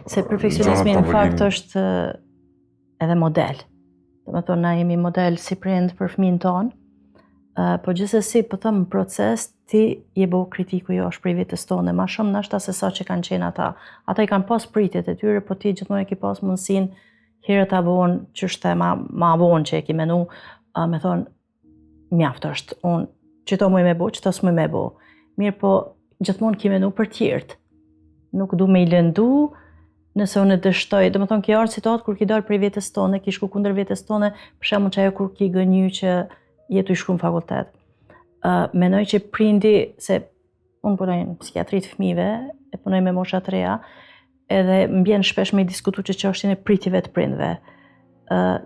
Se perfeksionizmi në fakt është edhe model. Do të thonë na jemi model si prind për fëmijën tonë, po gjithsesi po them në proces ti je bo kritiku jo është prej vetes tonë, ma shumë nashta se sa që kanë qenë ata. Ata i kanë pas pritjet e tyre, po ti gjithmonë e ke pas mundësinë herët ta bëhen çështë ma vonë që e ke menu, me thonë mjaft është. Unë çito më me bo, çito s'më me bo. Mirë po gjithmonë ke menu për tjerët. Nuk du me i lëndu, nëse unë e dështoj, do më thonë ki ardhë situatë kur ki dalë prej vetes tonë, ki shku kundër vetes tonë, për shembull që ajo kur ki gënjy që jetu i shku në fakultet. Menoj që prindi, se unë punoj në psikiatri të fëmijëve, e punoj me mosha të reja, edhe mbjen shpesh me i diskutu që çështjen e pritjeve të prindve.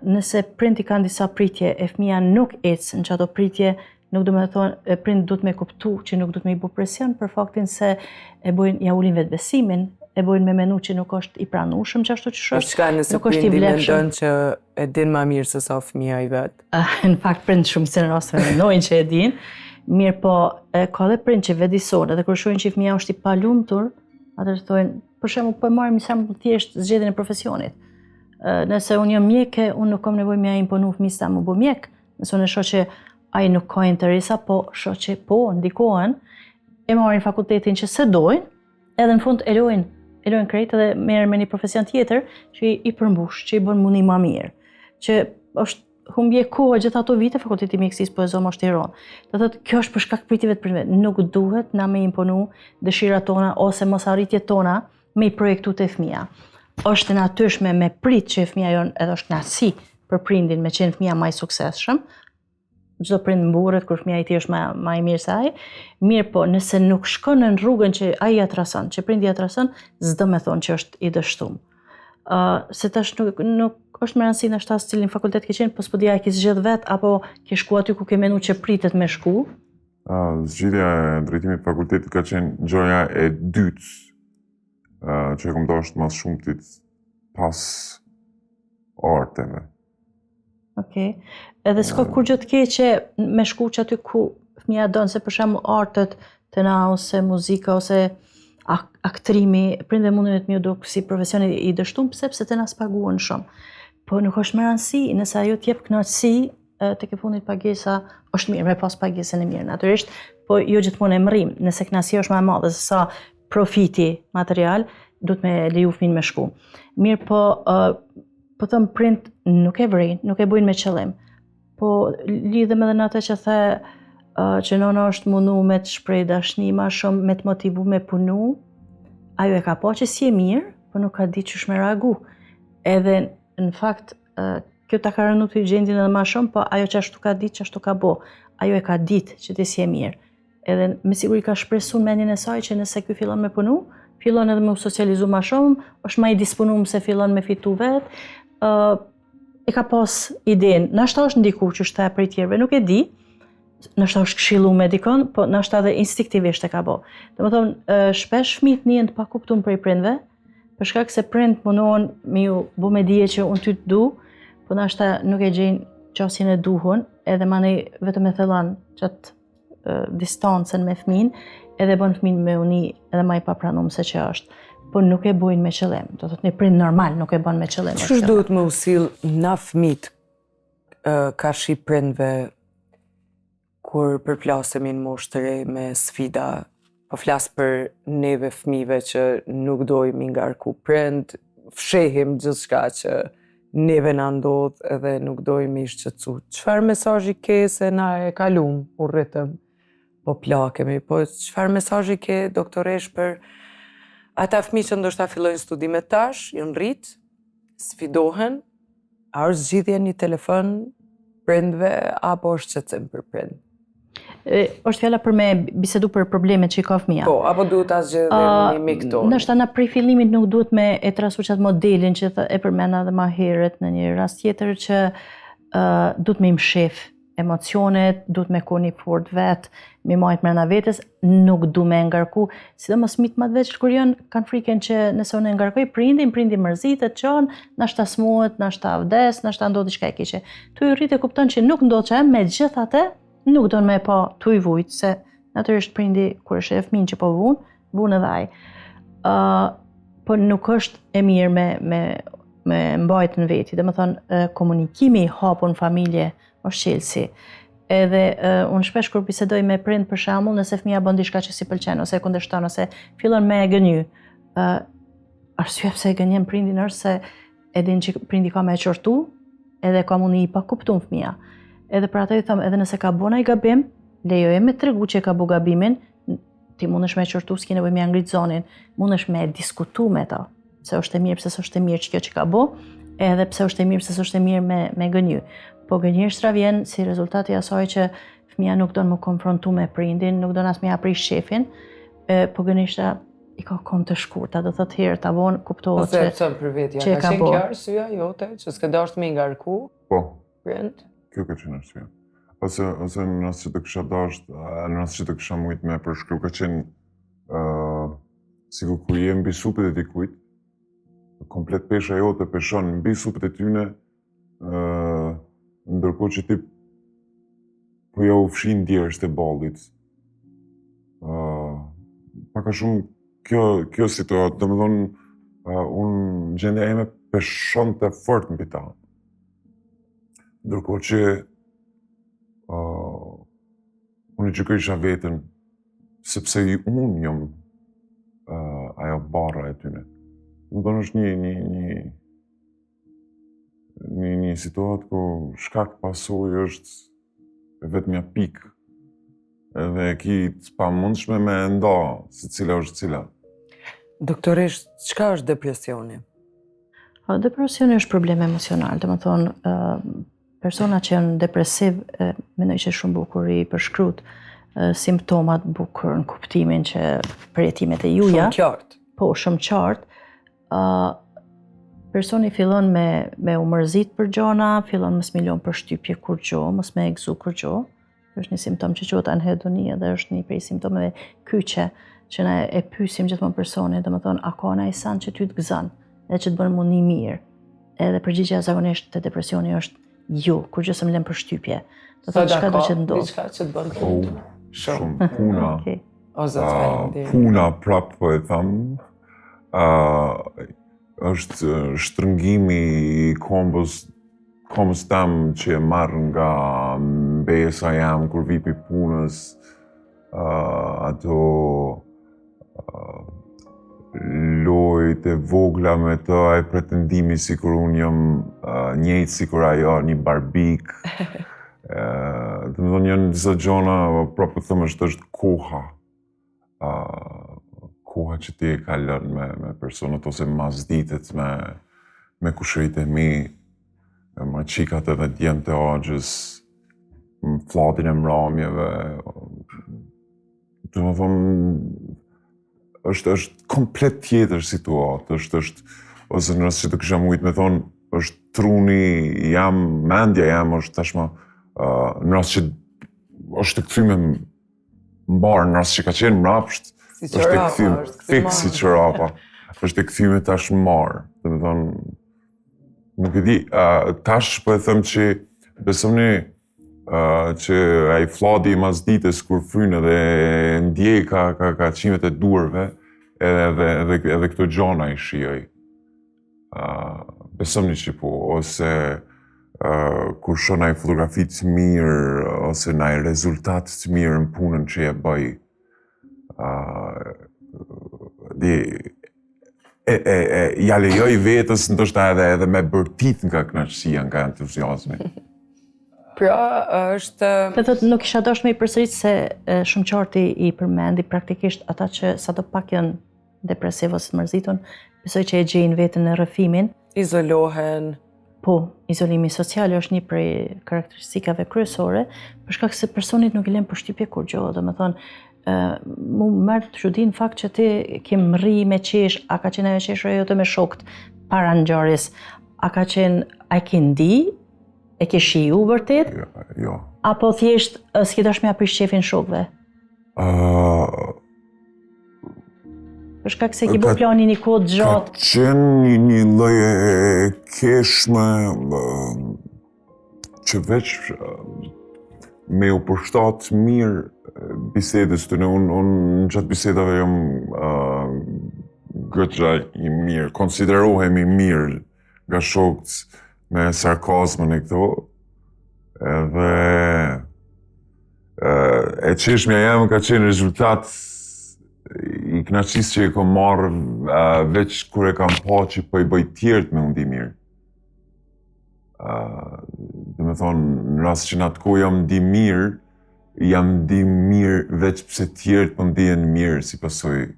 Nëse prindi kanë disa pritje, e fëmija nuk ecë në çato pritje, nuk do me thonë, prind du të me kuptu që nuk du të me i bu presion për faktin se e bojnë, ja ulin vetë besimin, e bojnë me menu që nuk është i pranueshëm që ashtu që shosh, Shka nëse prindi mendon që e din ma mirë se sa fëmija i vetë? Në fakt prind shumë se në rastëve mendojnë që e din, mirë po ka dhe prind që vedison, edhe kur shohin që fëmija është i palumtur, atër të thojnë, për shembull po e marrim shembull thjesht zgjedhjen e profesionit. Nëse unë jam mjeke, unë nuk kam nevojë me imponu fëmijës ta më bë mjek, nëse unë shoh që ai nuk ka interesa, po shoh që po ndikohen, e marrin fakultetin që se dojnë, edhe në fund e lojnë krejt edhe merren me një profesion tjetër që i përmbush, që i bën mundi më mirë. Që është humbje kohë gjithë ato vite fakulteti mjekësisë po e zonë mashtjeron. Do thotë kjo është për shkak pritjeve të prindve. Nuk duhet na me imponu dëshirat tona ose mosarritjet tona me i projektu te fëmia. Është e natyrshme me prit që fëmia jon edhe është kënaqësi për prindin me qenë fëmia më i suksesshëm. Çdo prind mburret kur fëmia i tij është më i mirë se ai. Mirë po, nëse nuk shkon në rrugën që ai ja trason, që prindi ja trason, s'do me thonë që është i dështuar. Se tash nuk është më rëndësi në shtas cilin fakultet ke qenë, po s'po dia e ke zgjedh vet apo ke shku aty ku ke menu që pritet me shku? Zgjidhja e drejtimit fakultetit ka qenë gjoja e dytë që e kam dashur më shumtit pas arteve. Okej. Edhe s'ka kur gjë të keqe me shku që aty ku fëmija donë, se për shembull artet, tena ose muzika ose aktrimi, prindve mundin të mjë duk si profesioni i dështuar, sepse tena s'paguhen shumë. Po nuk është më rëndësi, nëse ajo t'jep kënaqësi tek e fundit pagesa është mirë, me pas pagesën e mirë natyrisht, po jo gjithmonë e mrrim, nëse kënaqësia është më e madhe se sa profiti material, duhet me leju fëmin me shku. Mirë po thëm prind nuk e vrin, nuk e bujnë me qëllim, po lidhem edhe në atë që the që nona është mundu me të shpreh dashni ma shumë, me të motivu me punu, ajo e ka po që si e mirë, po nuk ka ditë qysh me reagu. Edhe në fakt, kjo ta ka rënë të gjendin edhe ma shumë, po ajo që ashtu ka ditë, që ashtu ka bo. Ajo e ka ditë që ti si e mirë. Edhe me siguri ka shpresu në mendin e saj që nëse kjo fillon me punu, fillon edhe me u socializu ma shumë, është ma i disponum se fillon me fitu vetë, e ka pas idenë, nashta është ndiku që është prej tjerëve, nuk e di, nashta është këshillu me dikon, po nashta dhe instinktivisht e ka bo. Dhe më thonë, shpesh fëmijët njën të pakuptum prej prindve, për shkak se prind munohen me ju bu me dije që unë ty të du, po nashta nuk e gjejnë qasin e duhun, edhe manej vetëm e thellon qatë distancën me fëmin, edhe bën fëmin me uni edhe ma i papranum se që është. Po nuk e bojnë me qëllim. Do të thotë një prind normal nuk e bën me qëllim. Ç'është duhet me usill na fëmijët ka shi prindve kur përplasemi në moshë të re me sfida, po flas për neve fëmijëve që nuk dojmë ngarku prind, fshehim gjithçka që neve na ndodh edhe nuk dojmë i shqetësu. Çfarë mesazhi ke se na e kalum, u rritëm, po plakemi, po çfarë mesazhi ke doktoresh për ata fëmijë që ndoshta fillojnë studimet tash, janë rrit, sfidohen, a është zgjidhja një telefon prindve apo është shqetësim për prind? Është fjala për me bisedu për problemet që i ka fëmija. Po, apo duhet ta zgjedhim një mik tonë? Ndoshta na prej fillimit nuk duhet me e trasu qatë modelin që e përmena dhe ma herët në një rast tjetër që duhet me im shef emocionet, duhet me koni fort vetë, me majtë mrena vetës, nuk du me ngarku, sidomos fëmijët më të vegjël kur janë kanë frikën që nëse unë e ngarkoj prindi mërzitet, qanë, nashta smuhet, nashta vdes, nashta ndodh diçka e keqe. Tu i rrit e kupton që nuk ndodh që me gjithatë, nuk do me pa tu i vujt, se natyrisht prindi kur është e fëmin që po vun edhe ai. Po nuk është e mirë me mbajt në veti, dhe më thonë komunikimi hapun familje është qelsi. Edhe unë shpesh kur bisedoj me prind për shembull, nëse fëmia bën diçka që si pëlqen ose e kundërshton ose fillon me e gënjy, arsyeja pse e gënjen prindin është se e din që prindi ka me e qortu, edhe ka mundi i pa kuptum fëmia. Edhe për atë i them, edhe nëse ka bën ai gabim, lejoje me tregu që ka bu gabimin, ti mundesh me e qortu, s'ke nevojë me ngrit zonin, mundesh me diskutu me ta, pse është e mirë, pse s'është e mirë kjo që ka bu, edhe pse është e mirë, pse s'është e mirë me gënjy. Po gënjeshtra vjen si rezultati i asaj që fëmia nuk don më konfrontu me prindin, nuk don as me aprish shefin, po gënjeshtra i ka kohë të shkurta, do thotë herë ta von kuptohet që pse për vetja ka qenë kjo arsyeja jote që s'ke dashur me ngarku? Po. Prind? Kjo ka qenë arsyeja. Ose në rast që të kisha dashur, në rast që të kisha mujt me përshkruaj, ka qenë sikur kur je mbi supet e dikujt, komplet pesha jote peshon mbi supet e tyne, ndërkohë që ti po ja u fshin djersht e ballit. Paka shumë kjo situatë, do më thonë, unë gjendja eme peshon të fort mbi ta. Ndërkohë që unë i gjykojsha vetën, sepse unë jam ajo barra e tyne. Më thonë është një situatë ku shkak pasojë është vetëm një pikë. Edhe ki të pamundshme me nda se cila është cila. Doktoresh, çka është depresioni? Depresioni është problem emocional, do të thonë persona që janë depresiv, mendoj që shumë bukur i përshkruat simptomat bukur në kuptimin që përjetimet e juja. Shumë qartë. Po, shumë qartë. Personi fillon me u mërzit për gjona, fillon mos milion për shtypje kur gjo, mos me egzu kur gjo. Është një simptom që quhet anhedonia dhe është një prej simptomeve kyçe që ne e pyesim gjithmonë personin, domethënë a ka ndonjë san që ty të gëzon edhe që të bën mundi mirë. Edhe përgjigjja zakonisht te depresioni është jo, kurgjë më lën për shtypje. Do thotë çka do të ndodh. Diçka që të bën punë. Shumë puna. Okej. O zot faleminderit. Puna prap po e tham. Është shtrëngimi i komës tam që e marrë nga mbesa jam kur vi pi punës, ato lojt e vogla me të ai pretendimi sikur unë jam njëjtë sikur ajo, një barbik. Domethënë janë disa gjona, prapë thëmë është koha. Koha që ti e kalon me personat ose mazditet me kushërit e mi, me qikat edhe djemt e agjës, fllatin e mramjeve. Domethënë është komplet tjetër situatë, ose në rast që të kisha mujt me thonë, është truni jam, mendja jam është tashma, në rast që është të kthyme mbarë, në rast që ka qenë mrapsht, është të kthyme fiks si qërapa, është të kthyme tash mbarë. Domethënë, nuk e di, tash po e them që besoni që ai fladi I mazdites kur frynë dhe ndjej ka qimet e duarve edhe këto gjona I shijoj. Besomni që po, ose kur shoh ndaj fotografi të mirë ose ndaj rezultat të mirë në punën që e bëj. Ja lejoj vetës ndoshta edhe me bërtit nga kënaqësia, nga entuziazmi. Pra është... Dhe thotë nuk isha dashur me I përsërit se shumë qarti I përmendi praktikisht ata që sadopak janë depresiv ose të mërzitur, besoj që e gjejnë veten në rrëfimin. Izolohen. Po, izolimi social është një prej karakteristikave kryesore, për shkak se personit nuk I lën përshtypje kur gjë, domethënë mu merr të çudin fakt që ti ke rri me qesh, a ka qenë ajo qeshja jote me shokët para ngjarjes, a ka qenë a ke ndi, e ke shiju vërtet? Jo. Apo thjesht s'ke dashur me aprish qefin shokëve? Për shkak se ki bërë planin I kohë gjatë. Ka qenë një lloj e keshme që veç me u përshtat mirë bisedës të unë në qatë bisedave jam goxha I mirë, konsiderohemi mirë nga shokët me sarkazmën e këto, edhe e qeshmja jam ka qenë rezultat I kënaqësisë që e kam marrë veç kur e kam pa që po I bëj tjerët me unë di mirë. Domethënë, në rast që në atë kohë jam di mirë veç pse tjerët po ndihen mirë si pasojë.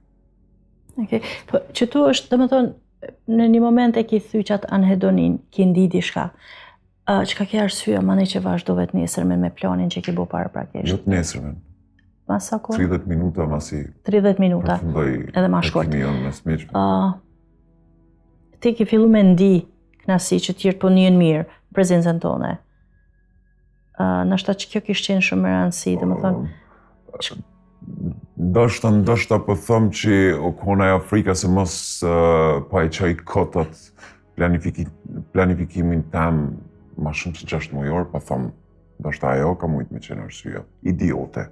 Okej, po që tu është domethënë në një moment e ki thy qatë anhedonin, ki ndi diçka. Çka ke arsye, mani që vazhdove të nesërmen me planin që ki bo para prakisht? Jo të nesërmen. Mas sa kohë? 30 minuta masi 30 minuta, edhe ma shkort. Ti ki fillu me ndi knasi që tjertë po njën mirë, prezencën tone. Nashta që kjo kishtë qenë shumë më rëndësi, dhe më thonë... Ndoshta po thëmë që kona e Afrika se mos pa I qaj kotat planifikimin tam ma shumë se 6 mujor, po thëmë, ndoshta ajo ka mujtë me qenë arsye. Idiote.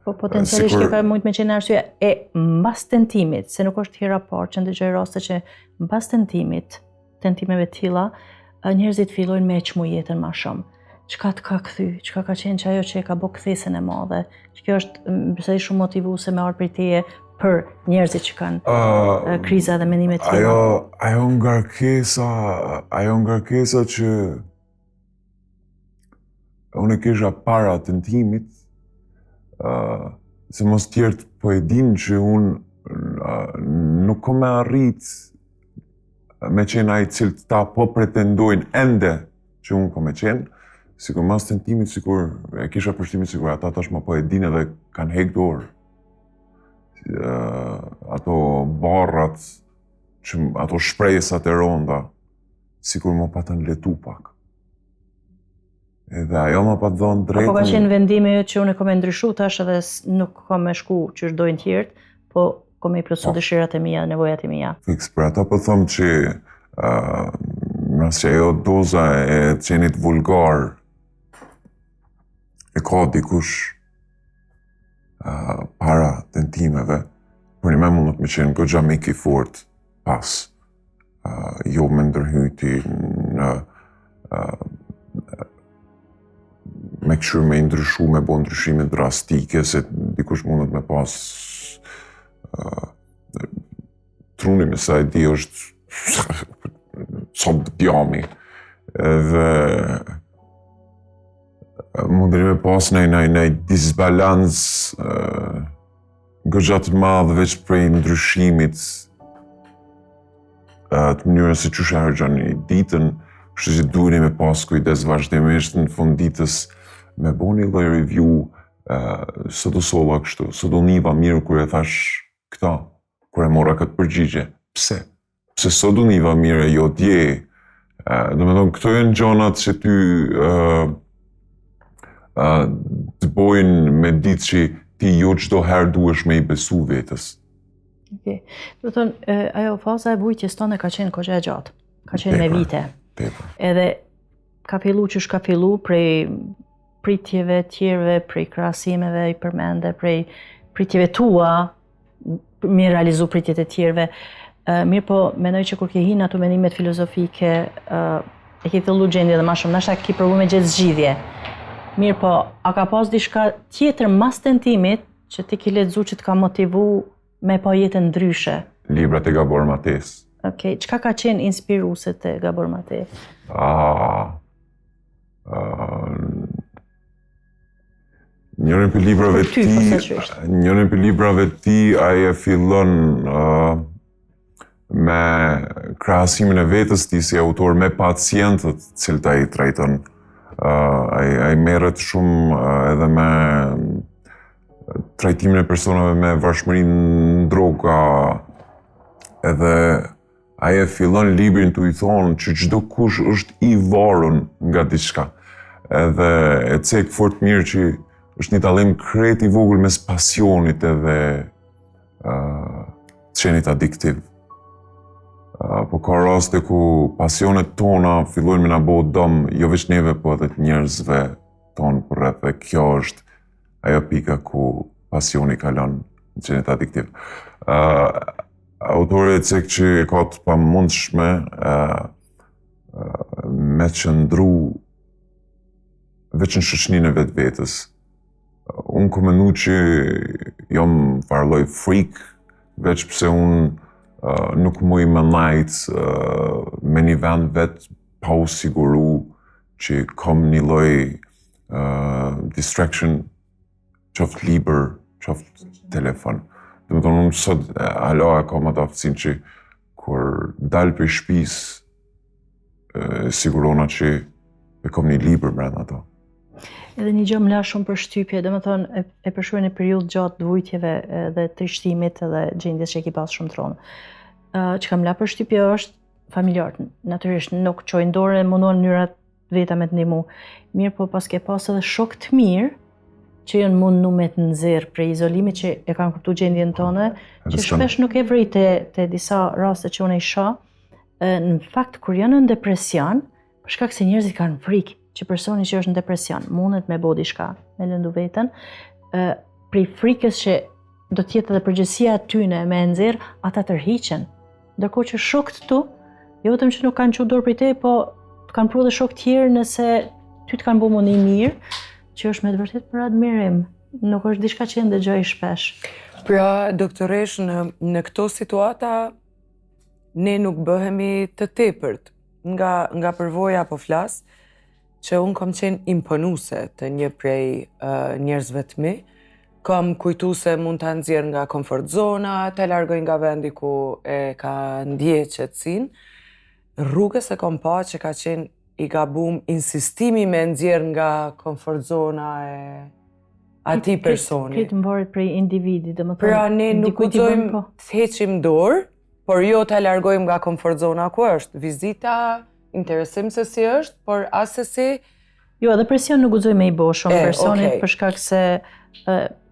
Po potencialisht kjo ka mujtë me qenë arsye e mbas tentimit, se nuk është hera parë që ndëgjoj raste që mbas tentimeve tilla, njerëzit fillojnë me çmu jetën më shumë. Çka të ka kthy, çka ka qenë që ajo që e ka bë kthesën e madhe. Që kjo është besoj shumë motivuese me ardhur prej teje për njerëzit që kanë kriza dhe mendime të tilla. Ajo ngarkesa që unë e kisha para tentimit, se mos tjertë po e din që unë nuk ko me arrit me qenë ai cilët ta po pretendojnë ende që unë ko me qenë, sikur mas tentimit, sikur e kisha përshtimin sikur ata tashmë po e din edhe kanë hek dorë. Ato barrat, ato shpresat e ronda, sikur më patën letu pak. Edhe ajo më pa dhonë drejtën... Apo ka qenë vendimi që unë e kom e ndryshu tash edhe nuk kom me shku që është dojnë tjertë, po kom e I plotsu dëshirat e mija, nevojat e mija. Fiks, për ata po thëmë që nëse ajo doza e qenit vulgar e ka dikush para tentimeve, për një me mundët me qenë goxha mik I fort pas. jo me ndërhyti në me këshirë me ndryshu, me bo ndryshime drastike, se dikush mundet me pas truni me sa e di është sot djami. Dhe mundet me pas në disbalans gëgjat madhë veç prej ndryshimit të mënyrën se qështë harxhon ditën, kështu që duheni me pas kujdes vazhdimisht në fund ditës me bo një lloj review së do solla kështu, së do niva mirë kur e thash këta, kur e mora këtë përgjigje. Pse? Pse së do niva mirë e jo dje? Do me thonë, këto janë gjonat që ty të bojnë me ditë që ti jo çdo herë duhesh me I besu vetës. Okay. Do të thonë, ajo faza e vujtjes tonë ka qenë kogja e gjatë, ka qenë me vite. Edhe ka fillu që shka fillu prej pritjeve tjerve, prej krahasimeve I përmende, prej pritjeve tua, mi realizu pritjet e tjerve. Mirë po, menoj që kur ke hinë ato mendimet filozofike, e ke fillu gjendje dhe ma shumë, nashta ki provu me gjithë zgjidhje. Mirë po, a ka pas diçka tjetër mas tentimit që ti ki lexu që të ka motivu me pa jetën ndryshe? Librat e Gabor Mates. Okej, çka ka qenë inspiruese te Gabor Mate? Njërin për librave të tij, ai e fillon me krahasimin e vetës tij si autor me pacientët cilët ai trajton. Ai merret shumë edhe me trajtimin e personave me varfërinë në droga, edhe ai e fillon librin tu I thonë që çdo kush është I varur nga diçka. Edhe e cek fort mirë që është një dallim krejt I vogël mes pasionit edhe qenit adiktiv. Po ka raste ku pasionet tona fillojnë me na bo dëm, jo veç neve, po edhe të njerëzve tonë përreth, dhe kjo është ajo pika ku pasioni kalon në qenit adiktiv. Autori e cek që e ka të pamundshme me qëndru veç në shoqërinë e vetës. Unë ku menu që jom farloj frik, veç pse unë nuk muj më najt me një vend vetë pa u siguru që kom një lloj distraction, qoftë libër, qoftë telefon. Dhe me tonë, unë sot alo e kam atë aftësinë që kur dal për shtëpis, sigurona që e kom një libër brenda ato. Edhe një gjë më la shumë për shtypje, dhe me thonë e përshkruaj një periudhë gjatë të vujtjeve dhe trishtimit edhe gjendjes që e ki pas shumë tronë. Që kam la për shtypje është familjarët, natyrisht nuk qojnë dorë, mundohen mënyrat veta me të ndihmu. Mirë po pas ke pas edhe shok të mirë që janë mundu me të nxjerrë prej izolimit që e kanë kuptuar gjendjen tonë, që shpesh nuk e vrej te disa raste që unë I shoh. Në fakt kur janë në depresion, për shkak se njerëzit kanë frikë që personi që është në depresion mundet me bo diçka, me lëndu veten, prej frikës që do t'jetë edhe përgjegjësia e tyne me e nxjerr, ata tërhiqen. Ndërkohë që shokët tu, jo vetëm që nuk kanë çu dorë prej te, po të kanë pru dhe shok tjerë nëse ty të kanë bu mundi mirë, që është me të vërtet për admirim. Nuk është diçka që ndëgjoj shpesh. Pra, doktoresh, në këto situata, ne nuk bëhemi të tepërt. Nga përvoja po flas, që unë kam qenë imponuse të një prej njerëzve të mi, kam kujtu se mund të nxjerr nga komfort zona, të largoj nga vendi ku e ka ndje qetësinë. Rrugës e kam pa që ka qenë I gabum insistimi me nxjerr nga komfort zona e atij personi. Këtë mvaret prej individit, dhe më thonë. Pra ne nuk guxojmë të heqim dorë, por jo të largojmë nga komfort zona ku është. Vizita, interesim se si është, por as se si... Jo, edhe presion nuk guxoj me I bo shumë personit, për shkak se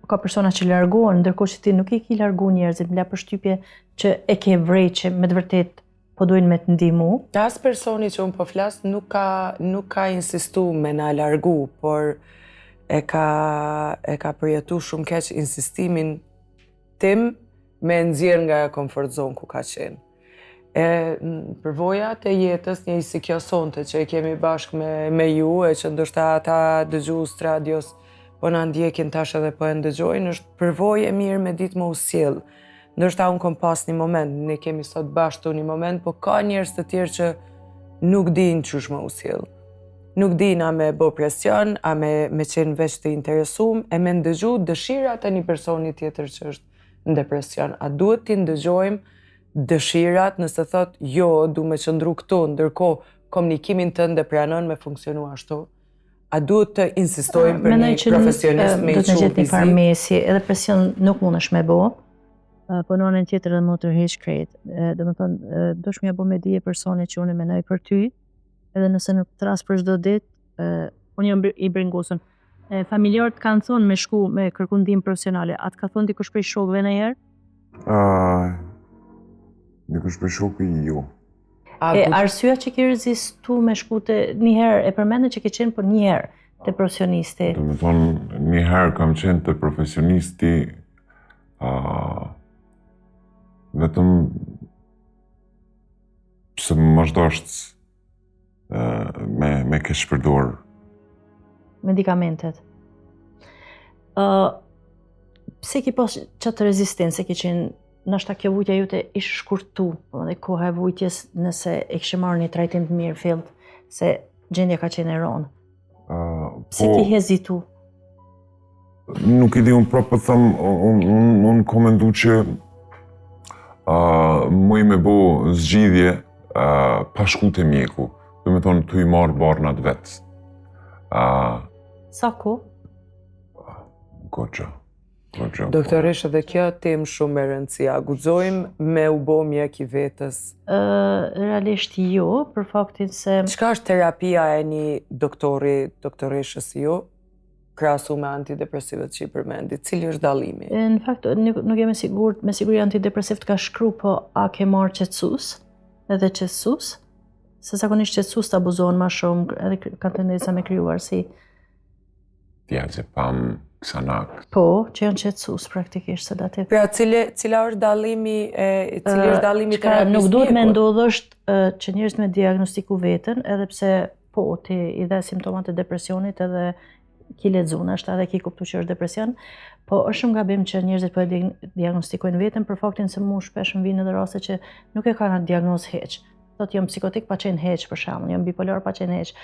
ka persona që largohen, ndërkohë që ti nuk I ki largu njerëzit, m'la përshtypje që e ke vrej që me të vërtet po duhen me të ndihmu. As personi që unë po flas nuk ka insistu me na largu, por e ka përjetu shumë keq insistimin tim me nxjerr nga komfort zonë ku ka qenë. Përvojat e jetës një si kjo sonte që e kemi bashkë me ju e që ndoshta ata dëgjues të radios po na ndjekin tash edhe po e ndëgjojnë, është përvojë e mirë me ditë më u sjell. Ndoshta unë kom pas një moment, ne kemi sot bashkë një moment, po ka njerëz të tjerë që nuk dinë çush më u sjell. Nuk dinë a me bo presion, a me qenë veç të interesum, e me ndëgju dëshirat e një personi tjetër që është në depresion. A duhet t'i ndëgjojmë dëshirat nëse thot jo, du me qëndru këtu, ndërkohë komunikimin tënd e pranon me funksionu ashtu? A duhet të insistojmë për një profesionist me i do të gjetë një farmesi, edhe presion nuk mundesh me bo, po në anën tjetër edhe më tërheq krejt. Do të thonë, dosh m'ja bo me dije personi që unë mendoj për ty, edhe nëse nuk të ras për çdo ditë, unë jam i bringosur. Familjarët kanë thonë me shku me kërku ndihmë profesionale. Atë ka thonë dikush prej shokëve ndonjëherë? Dikush prej shokëve jo. Arsyeja që ke rezistu me shku te njëherë e përmendë që ke qenë për njëherë te profesionisti. Do të thonë, njëherë kam qenë te profesionisti vetëm se më vazhdosht me keq përdor medikamentet. Pse ki pas qatë rezistencë, ke qenë, nashta kjo vujtja jute ishë shkurtu, dhe koha e vujtjes nëse e kështë marrë një trajtim të mirë fillt, se gjendja ka qenë e ronë. Pse ki hezitu? Nuk i di unë prapë për thëmë, unë komendu që më i me bo zgjidhje pa shku të mjeku, do me thonë të i marë barnat vetë. Sa ko? Goxha. Doktoresh, edhe kjo temë shumë e rëndësia. Guxojmë me u bo mjek i vetës? Realisht jo, për faktin se... Çka është terapia e një doktoreshës jo, krahasu me antidepresivët që i përmendi? Cili është dallimi? Në fakt, nuk jam e sigurt, me siguri antidepresiv ka shkru, po a ke marrë qetësues, edhe qetësues, se zakonisht qetësues të abuzohen ma shumë, edhe kanë tendenca me krijuar si... Diazepam, Xanax. Po, që janë qetësues praktikisht sedativ. Pra, cila është dallimi terapisë? Nuk duhet me ndodhësht që njerëz me diagnostiku vetën, edhe pse po, ti i dhe simptomat e depresionit edhe ki lexuar, është edhe ki kuptu që është depresion, po është shumë gabim që njerëzit po e diagnostikojnë vetën për faktin se mu shpesh më vinë edhe raste që nuk e kanë atë diagnozë heq. Thot jam psikotik pa qenë heq, për shembull, jam bipolar pa qenë heq.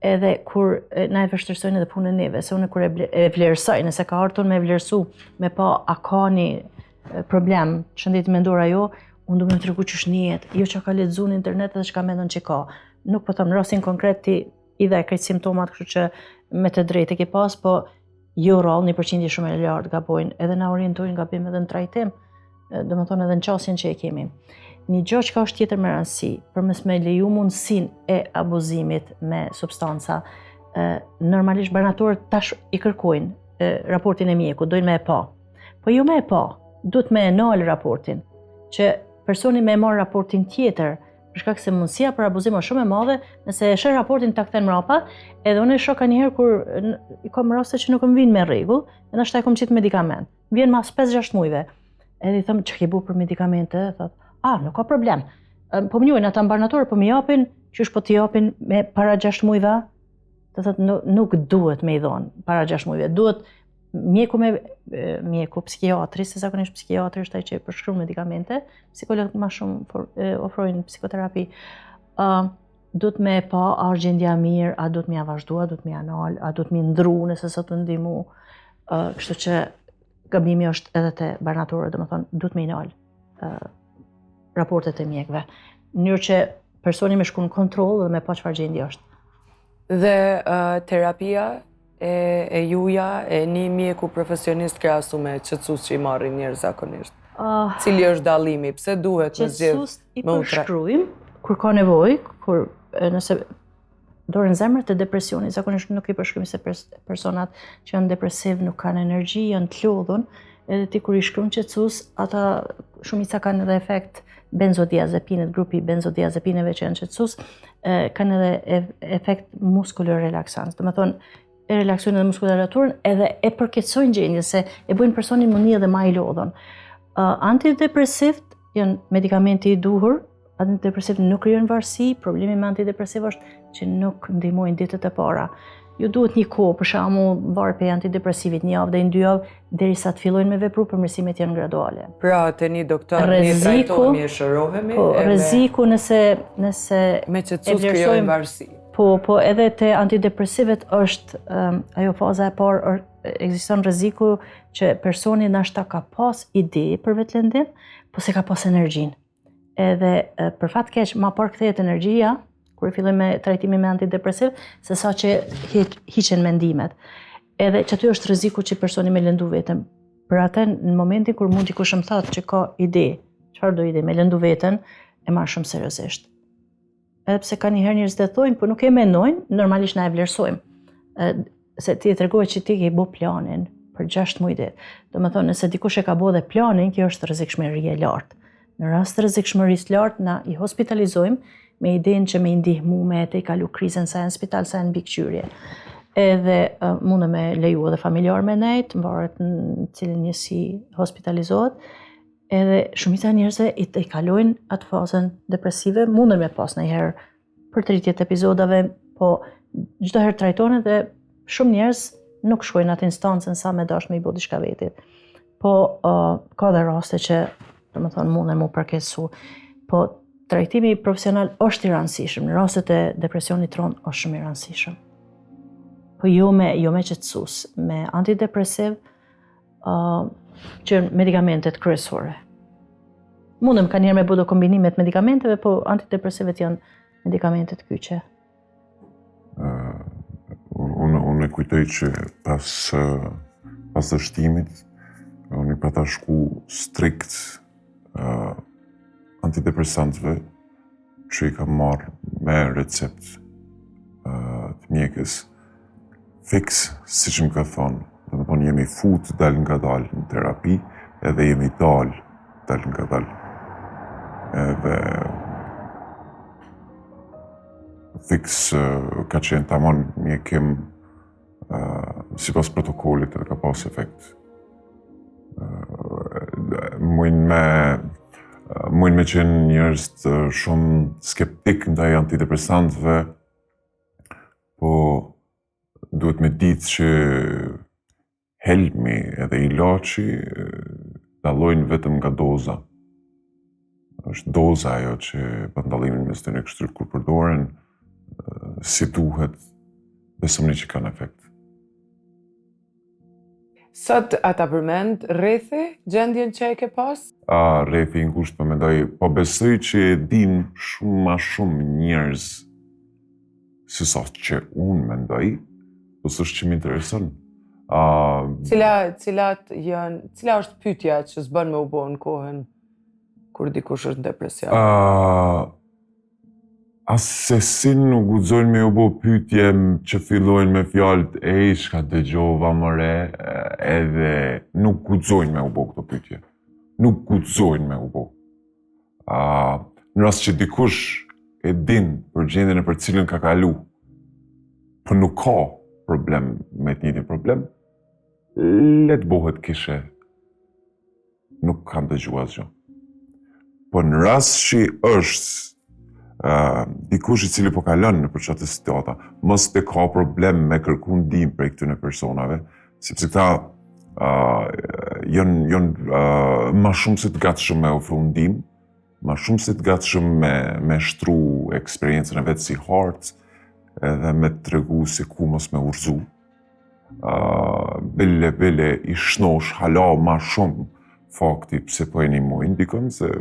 Edhe kur na e vështirësojnë edhe punën neve, se unë kur e vlerësoj, nëse ka ardhur me vlerësu, me pa a ka një problem, shëndet mendora jo, unë du me tregu që shnijet, jo që ka lexuar në internet edhe që ka mendon që ka. Nuk po thëmë, në rastin konkret ti i dhe krejt simptomat, kështu që me të drejtë ke pas, po jo rrallë, 1% shumë e lartë gabojnë, edhe na orientojnë gabim edhe në trajtim, do më thonë edhe në qasjen që e kemi. Një gjë që ka është tjetër me rëndësi, përmes me leju mundësin e abuzimit me substanca, normalisht banatorët tash i kërkojnë raportin e mjeku, dojnë me e pa. Po jo me e pa, duhet me e nalë raportin, që personi me e marë raportin tjetër, për shkak se mundësia për abuzim është shumë e madhe, nëse e shë raportin ta kthen mrapa, edhe unë e shoh ka njëherë kur i kam raste që nuk më vinë me rregull, edhe ndoshta e kam qitë medikament. Vjen mas 5-6 muajve. Edhe i them ç'ke ke bu për medikamente, thotë, nuk ka problem. Po më njojnë ata banatorë, po më japin, qysh po t'i japin me para 6 muajve, të thotë nuk duhet me i dhonë para 6 muajve. Duhet mjeku psikiatri, se zakonisht psikiatri është ai që përshkruan medikamente, psikologët më shumë ofrojnë psikoterapi. Duhet me pa a është gjendja mirë, a duhet me ja vazhdu, a duhet me ja nal, a duhet me ndru nëse sot të ndihmu. Kështu që gabimi është edhe te banatorët, domethënë duhet me i nal raportet e mjekve, në mënyrë që personi me shku në kontroll dhe me pa çfarë gjendje është. Dhe terapia e juja e një mjeku profesionist krahasu me qetësues që i marrin njerëz zakonisht. Cili është dallimi? Pse duhet të zgjedh? Qetësues i përshkruajmë kur ka nevojë, kur nëse dorën zemër të depresionit, zakonisht nuk i përshkruajmë se personat që janë depresiv nuk kanë energji, janë të lodhur, edhe ti kur i shkruan qetësues, ata shumica kanë edhe efekt benzodiazepinët, grupi benzodiazepinëve që janë qetësues, kanë edhe efekt muskular relaksans. Do të thonë, e relaksojnë edhe muskulaturën edhe e përkeqësojnë gjendjen, se e bëjnë personin më mirë dhe më i lodhur. Antidepresivët janë medikamenti i duhur, antidepresiv nuk krijojnë varësi, problemi me antidepresiv është që nuk ndihmojnë ditët e para. Ju duhet një kohë, për shembull, varet prej antidepresivit, 1 javë dhe 2 javë, derisa të fillojnë me vepru, përmirësimet janë graduale. Pra, te një doktor, një trajtohemi e shërohemi. Po, rreziku nëse me qetësus krijojnë varësi. Po edhe te antidepresivet është ajo faza e parë, ekziston rreziku që personi ndoshta ka pas ide për vetëlëndim, po se ka pas energjinë. Edhe për fat keq, ma parë kthehet energjia kur filloj me trajtimin me antidepresiv, se sa që hiqen mendimet. Edhe që aty është rreziku që personi me lëndu veten. Për atë, në momentin kur mund dikush më thotë që ka ide, çfarë do ide, me lëndu veten, e marr shumë seriozisht. Edhe pse ka njëherë njerëz që thonë, po nuk e mendojnë, normalisht na e vlerësojmë. Se ti e tregohet që ti ke bë planin për 6 muaj ditë. Domethënë, nëse dikush e ka bë dhe planin, kjo është rrezikshmëri e lartë. Në rast të rrezikshmërisë lartë, na i hospitalizojmë me idenë që me ndihmu me të i kalu krizën sa e në spital, sa e në bikqyrje. Edhe mundë me leju edhe familjar me nejtë, mbarët në cilin njësi hospitalizohet, edhe shumica njerëzve i kalojnë atë fazën depresive, mundën me pas në herë për 30 epizodave, po çdo herë trajtohen dhe shumë njerëz nuk shkojnë atë instancën sa me dash me i bo diçka vetit. Po ka dhe raste që, domethënë, mundën mu përkesu, po trajtimi profesional është i rëndësishëm, në rastet e depresionit tron është shumë i rëndësishëm. Po jo me qetësus, me antidepresiv, që medikamentet kryesore. Mundëm ka njerë me bëdo kombinimet medikamenteve, po antidepresivet janë medikamentet kyçe. Unë e kujtoj që pas dështimit, unë i pata shku strikt antidepresantëve që i ka marrë me recept të mjekës fix, si që më ka thonë. Dhe më thonë, jemi fut dal nga dal në terapi, edhe jemi dal nga dal. Edhe fix ka qenë tamam mjekim si pas protokollit edhe ka pas efekt. Mujnë me qenë njerëz shumë skeptik ndaj antidepresantëve, po duhet me ditë që helmi edhe ilaçi dallojnë vetëm nga doza. Është doza ajo që bën dallimin mes tyre kështu kur përdoren si duhet, besoni që kanë efekt. Sot ata përmend rrethi gjendjen që e ke pas? Rrethi i ngushtë po mendoj, po besoj që e din shumë ma shumë njerëz se sa që unë mendoj, po s'është që m'intereson. Cila është pyetja që s'bën me u bë në kohën kur dikush është në depresion? Asesin nuk guxojnë me u bë pyetje që fillojnë me fjalët shka dëgjova more, edhe nuk guxojnë me u bë këto pyetje. Nuk guxojnë me u bë. Në rast që dikush e din për gjendjen për cilën ka kalu, po nuk ka problem me të njëjtin problem, le të bëhet kishe. Nuk kam dëgjuar asgjë. Po në rast që është dikush i cili po kalon në përçatë situata, mos të ka problem me kërku ndihmë prej këtyre personave, sepse këta janë më shumë se të gatshëm me ofru ndihmë, më shumë se të gatshëm me shtru eksperiencën e vetë si hartë, edhe me të tregu se ku mos me urzu. Bile i shnosh hala më shumë fakti pse po e ndihmojnë dikon, se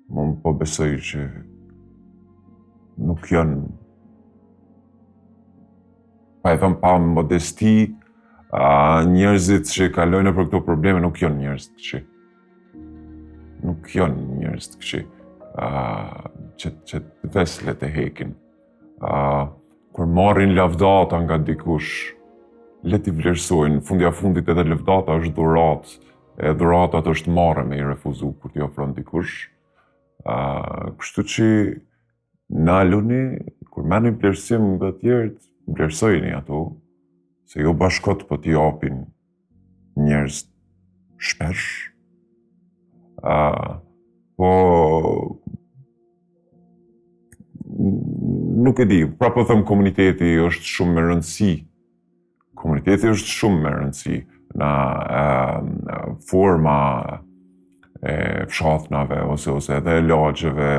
unë po besoj që nuk janë, pa e thëmë pa modesti, njerëzit që kalojnë për këto probleme nuk janë njerëz të këqij. Nuk janë njerëz të këqij, që të veslet e hekin. Kur marrin lavdata nga dikush, le t'i vlerësojnë, fundja fundit edhe lavdata është dhuratë, e dhuratat është marrë me i refuzu kur t'i ofron dikush. Kështu që naluni, kur merrni vlerësim nga tjerët, vlerësojni ato, se jo bashkot po t'i japin njerëz shpesh. Po nuk e di, pra po them komuniteti është shumë me rëndësi. Komuniteti është shumë me rëndësi në forma e fshatnave ose edhe lagjeve,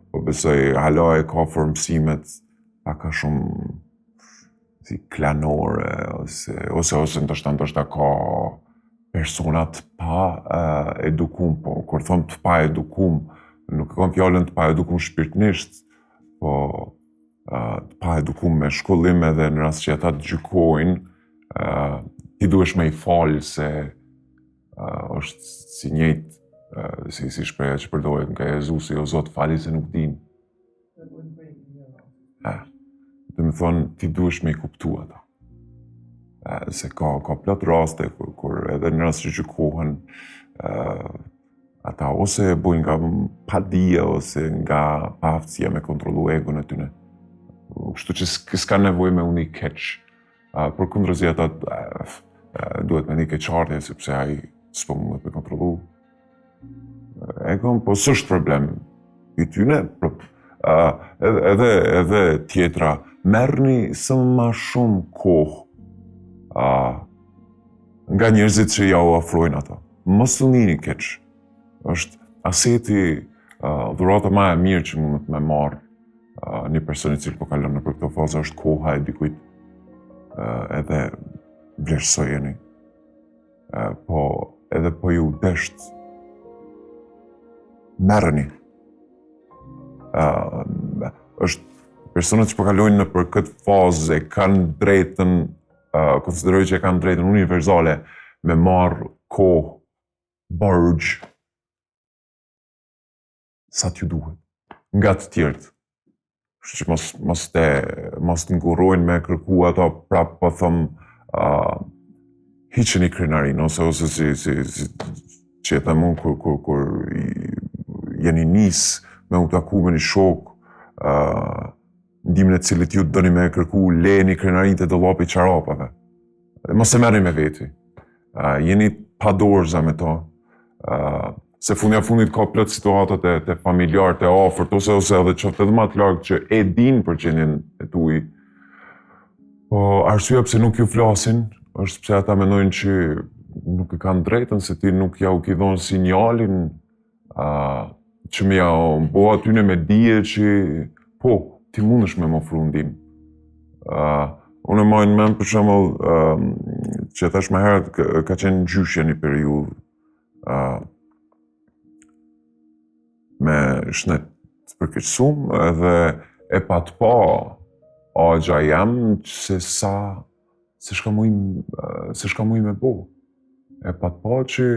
po besoj hala e ka formësimet paka shumë si klanore ose ndoshta ka personat pa edukum, po kur thon të pa edukum, nuk e kam fjalën të pa edukum shpirtnisht, po të pa edukum me shkollim edhe në rast që ata të gjykojnë, ti duhesh me I falë se është si njëjtë si shpreha që përdoret nga Jezusi, o Zot fali se nuk din. Dhe me thonë, ti duhesh me I kuptu ata. Se ka plot raste kur edhe në rast që gjykohen ata ose bujnë nga padija ose nga paaftësia me kontrollu egon e tyne. Kështu që s'ka nevojë me uni keq. Përkundërzi ata duhet me një keqardhje sepse ai s'po mundet me kontrollu egon, po s'është problem I tyne. Edhe tjetra, merrni sa më shumë kohë nga njerëzit që ja u ofrojnë ato. Mos u nini keq. Është aseti dhurata më e mirë që mund të më marr një person I cili po kalon nëpër këto faza është koha e dikujt. Edhe vlerësojeni. Po edhe po ju desht merrni. Është personat që po kalojnë nëpër këtë fazë kanë drejtën, konsideroj që kanë drejtën universale me marrë kohë, borxh, sa t'ju duhet, nga të tjerët. Kështu që mos të ngurrojnë me kërku ato prapë po them hiqeni krenarinë ose si që e them unë kur jeni nis me u taku me një shok, ndimin e cilit ju doni me kërku leni krenarinë të dollapi I çarapave. Mos e merrni me veti. Jeni pa dorëza me to. Se fundit ka plot situatat e familjarët e afërt ose edhe qoftë edhe më të largët që e din për gjendjen e tuaj. Po arsyeja pse nuk ju flasin është pse ata mendojnë që nuk e kanë drejtën se ti nuk ja u ke dhënë sinjalin që më ja bo atyne me dije që po, ti mundesh me më ofru ndihmë. Unë më në mend për shembull që thash më herët ka qenë gjyshje një periudhë me shnet të përkeqësum edhe e pa të pa agja jam se s'ka muj me bo. E pa të pa që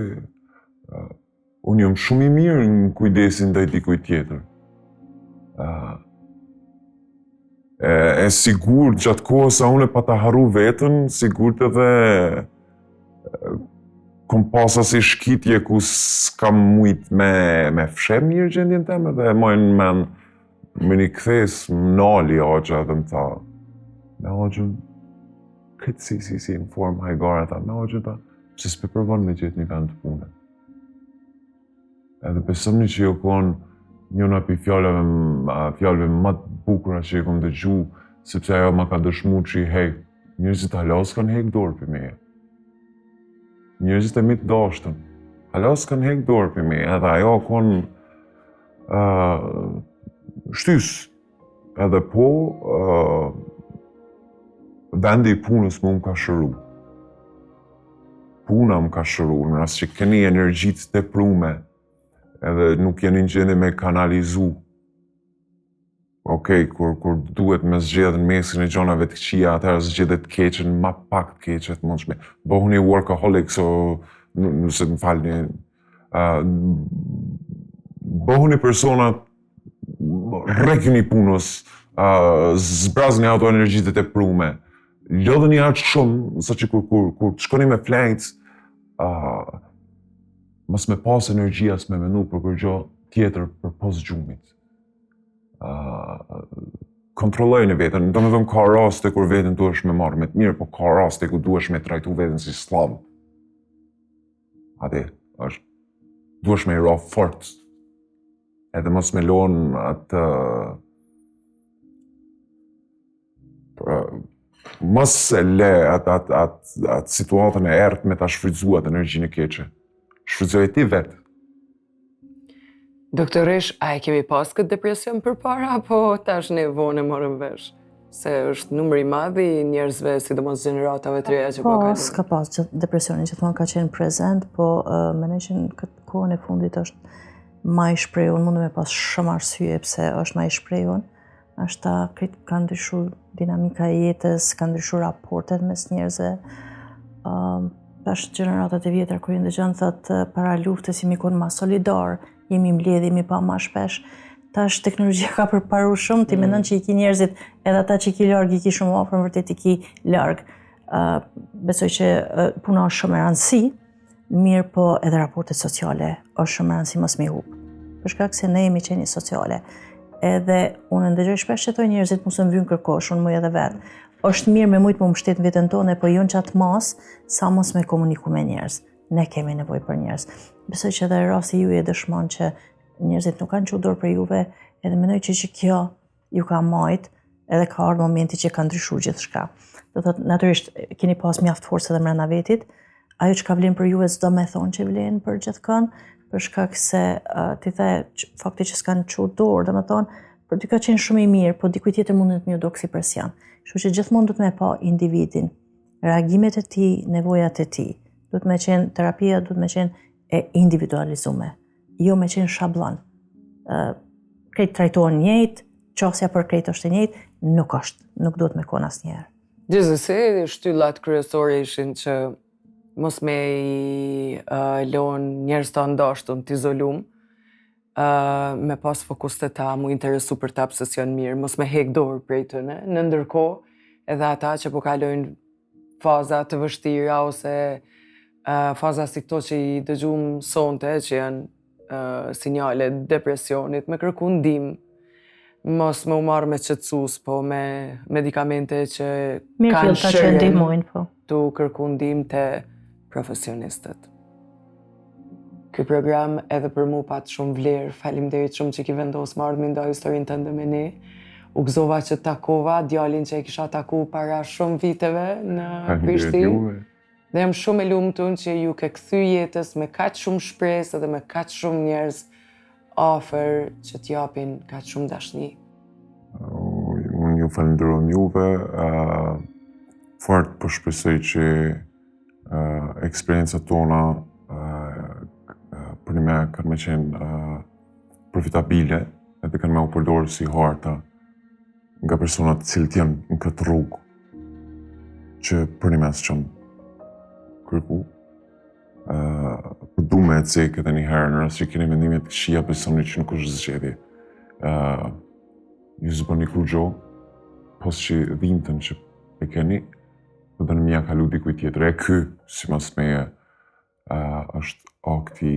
unë jam shumë I mirë në kujdesin ndaj dikujt tjetër. E sigurt gjatë kohës sa unë pa ta harru veten, sigurt edhe kom pas si shkitje ku s'kam mujt me fshe mirë gjendjen teme dhe mojnë men me një kthes m'nali agja dhe më tha me agjën këtë si në formë hajgare tha me agjën ta që s'pe përvon me gjithë një vend të punë. Edhe besomni që jo konë njëna pi fjalëve më të bukura që I kom dëgju, sepse ajo ma ka dëshmu që njerëzit halas kanë hek dorë për meje. Njerëzit e mi të dashtën, halas kanë hek dorë për meje, edhe ajo konë shtys. Edhe po, vendi I punës më ka shëru. Puna më ka shëru, në rast që keni energjit të prume, edhe nuk jeni në gjendje me kanalizu. Okej, kur duhet me zgjedhë në mesin e gjonave të këqija, atëherë zgjedhë të keqen, ma pak të keqet mundshme. Bëhuni workaholic, nëse më falni, bëhuni persona, rekni punës, zbrazni ato energjitë e prume, lodheni aq shumë, sa që kur të shkoni me flajt, mos me pas energjia s'me menu për kërgjo tjetër për pos gjumit. Kontrollojnë veten, do me thëmë ka raste kur veten duhesh me marrë me të mirë, po ka raste ku duhesh me trajtu veten si slav. Ate, është duhesh me i ra fort. Edhe mos me lon atë mos e le atë situatën e errët me ta shfrytëzua atë energjinë e keqe. Shfrytëzoje ti vetë. Doktoresh, a e kemi pas këtë depresion përpara, apo tash ne vonë e morëm vesh? Se është numri i madh i njerëzve, sidomos gjeneratave të reja që po kalojnë. Ka pas depresioni gjithmonë ka qenë prezent, po mendoj që në këtë kohën e fundit është më i shprehur, mund me pas shumë arsye pse është më i shprehur. Është ka ndryshuar dinamika e jetës, ka ndryshuar raportet mes njerëzve. Tash gjeneratat e vjetra kur i ndëgjon thotë para luftës jemi kon më solidar, jemi mbledh, jemi pa më shpesh. Tash teknologjia ka përparuar shumë, ti mendon që i ki njerëzit edhe ata që i ki larg i ki shumë afër, vërtet i ki larg. Besoj që puna është shumë e rëndësi, mirë po edhe raportet sociale është shumë e rëndësi mos me hub. Për shkak se ne jemi qenie sociale. Edhe unë ndëgjoj shpesh që thonë njerëzit mos e mbyjnë kërkosh, unë muj edhe vetë. Është mirë me mujt më mbështet në veten tonë, po jo në qatë mas, sa mos me komuniku me njerëz. Ne kemi nevojë për njerëz. Besoj që edhe rasti ju e dëshmon që njerëzit nuk kanë çudor për juve, edhe mendoj që kjo ju ka majt, edhe ka ardhur momenti që ka ndryshuar gjithçka. Do thotë natyrisht keni pas mjaft forcë edhe brenda vetit. Ajo që ka vlen për juve s'do me thonë që vlen për gjithkën, për shkak se ti the fakti që s'kanë çudor, domethënë për ty ka qenë shumë i mirë, po dikujt tjetër mund të më dok si presion. Kështu që gjithmonë duhet me pa individin, reagimet e tij, nevojat e tij. Duhet me qenë terapia, duhet me qenë e individualizume, jo me qenë shablon. Krejt trajtohen njëjtë, qasja për krejt është e njëjtë, nuk duhet me kon asnjëherë. Gjithsesi, shtyllat kryesore ishin që mos me i lon njerëz të ndashtun, të izolum, me pas fokus të ta, mu interesu për ta pëse janë mirë, mos me hek dorë prej tëne, në ndërkohë edhe ata që po kalojnë faza të vështira ose faza si këto që i dëgjum sonte, që janë sinjale depresionit, me kërku ndihmë, mos me u marrë me qetësus, po me medikamente që kanë shërim tu kërku ndihmë të profesionistët. Ky program edhe për mu pat shumë vlerë, faleminderit shumë që ki vendosur më ardhmë me nda historinë tënde me ne. U gëzova që takova djalin që e kisha taku para shumë viteve në Prishtinë. Dhe jam shumë e lumtur që ju ke kthy jetës me kaq shumë shpresë dhe me kaq shumë njerëz afër që t'japin kaq shumë dashni. Unë ju falenderoj juve, fort po shpresoj që eksperiencat tona për me kanë me qenë profitabile edhe kanë me u përdorë si harta nga personat të cilët janë në këtë rrugë që për një mes qëmë kërku. Du me e cekë edhe një herë në rrasë që keni mendimet të shia besoni që nuk është zgjedhje. Ju zë bëni kur gjo, pos që dhintën që e keni, dhe në mja kalu dikuj tjetër. E ky, si mas meje, është akti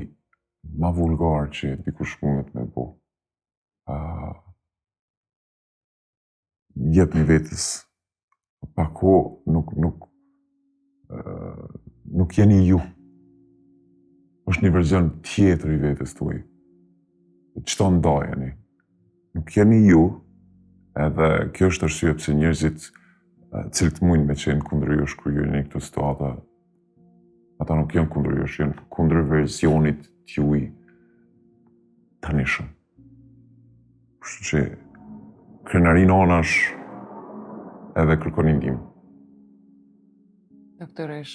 ma vulgar që dikush mundet me bo. Jep një vetës, pa ko nuk jeni ju. Është një verzion tjetër i vetës tuaj. Qëto ndajeni? Nuk jeni ju, edhe kjo është arsye pse njerëzit cilët mujnë me qenë kundër jush kur ju në këtë situatë, ata nuk janë kundër jush, janë kundër versionit t'juj tanishëm. Kështu që krenarin anash edhe kërkoni ndihmë. Doktoresh.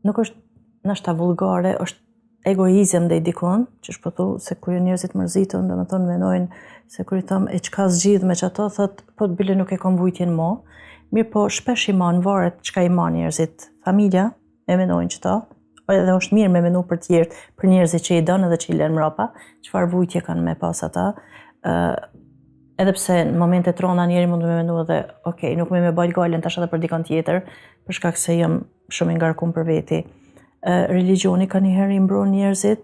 Nuk është nashta vulgare, është egoizëm dhe i dikon, që shpëtu se kur njerëzit mërzitën, dhe me thonë menojnë se kur i thëmë e qka zgjidh me që ato, thot, po të bile nuk e kom vujtjen mo, mirë po shpesh i manë varet qka i manë njerëzit, familja e menojnë qëta, edhe është mirë me menu për tjertë, për njerëzit që i donë edhe që i lënë mrapa, qëfar vujtje kanë me pas ata, edhe pse në momente trona njeri mund me menu edhe, okej, nuk me bajt galen tash edhe për dikon tjetër, për shkak se jam shumë i ngarkum për veti. Religioni ka njëherë i mbron njerëzit,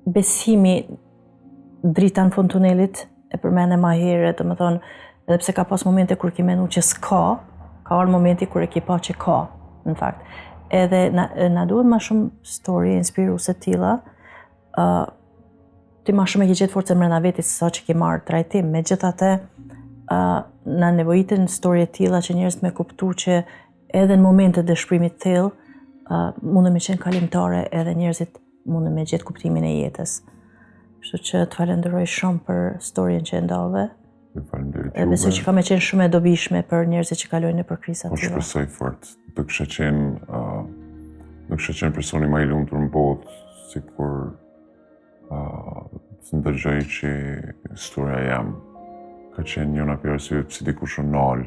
besimi drita në fund tunelit e përmene ma herë, dhe më thonë, edhe pse ka pas momente kur ki menu që s'ka, ka arë momenti kur e ki pa që ka, në fakt. edhe na duhet ma shumë story inspiruese tilla, ti ma shumë e ke gjetë forcën mrena vetit se sa që ke marrë trajtim. Megjithatë, na nevojiten story e tilla që njerëzit me kuptu që edhe në momente dëshpërimit të thellë mundën me qenë kalimtare edhe njerëzit mundën me gjetë kuptimin e jetës. Kështu që të falenderoj shumë për storyn që e ndave. Faleminderit E besoj që ka me qenë shumë e dobishme për njerëzit që kalojnë nëpër kriza të Po tilla. shpresoj fort. Do kisha qenë personi më i lumtur në botë, sikur të ndëgjoj që historia jam ka qenë njëna prej arsyeve pse dikush u nal.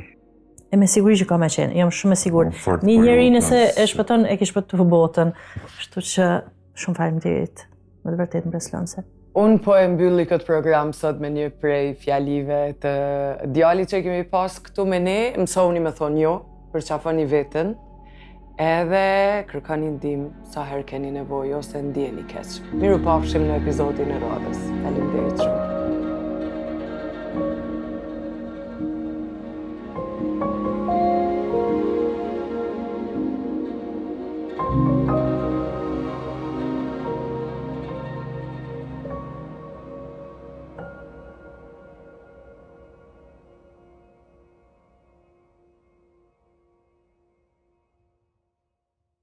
E me siguri që ka me qenë, jam shumë e sigur. Fort Një po njeri lutem nëse e se- shpëton, e ke shpëtu botën. Kështu që shumë faleminderit. Me të vërtetë mbreslonse. Unë po e mbylli këtë program sot me një prej fjalive të djalit që kemi pas këtu me ne, mësoni me thonë jo, përqafoni veten, edhe kërkoni ndihmë sa herë keni nevojë ose ndjeni keq. Miru pafshim në episodin e radhës. Faleminderit shumë.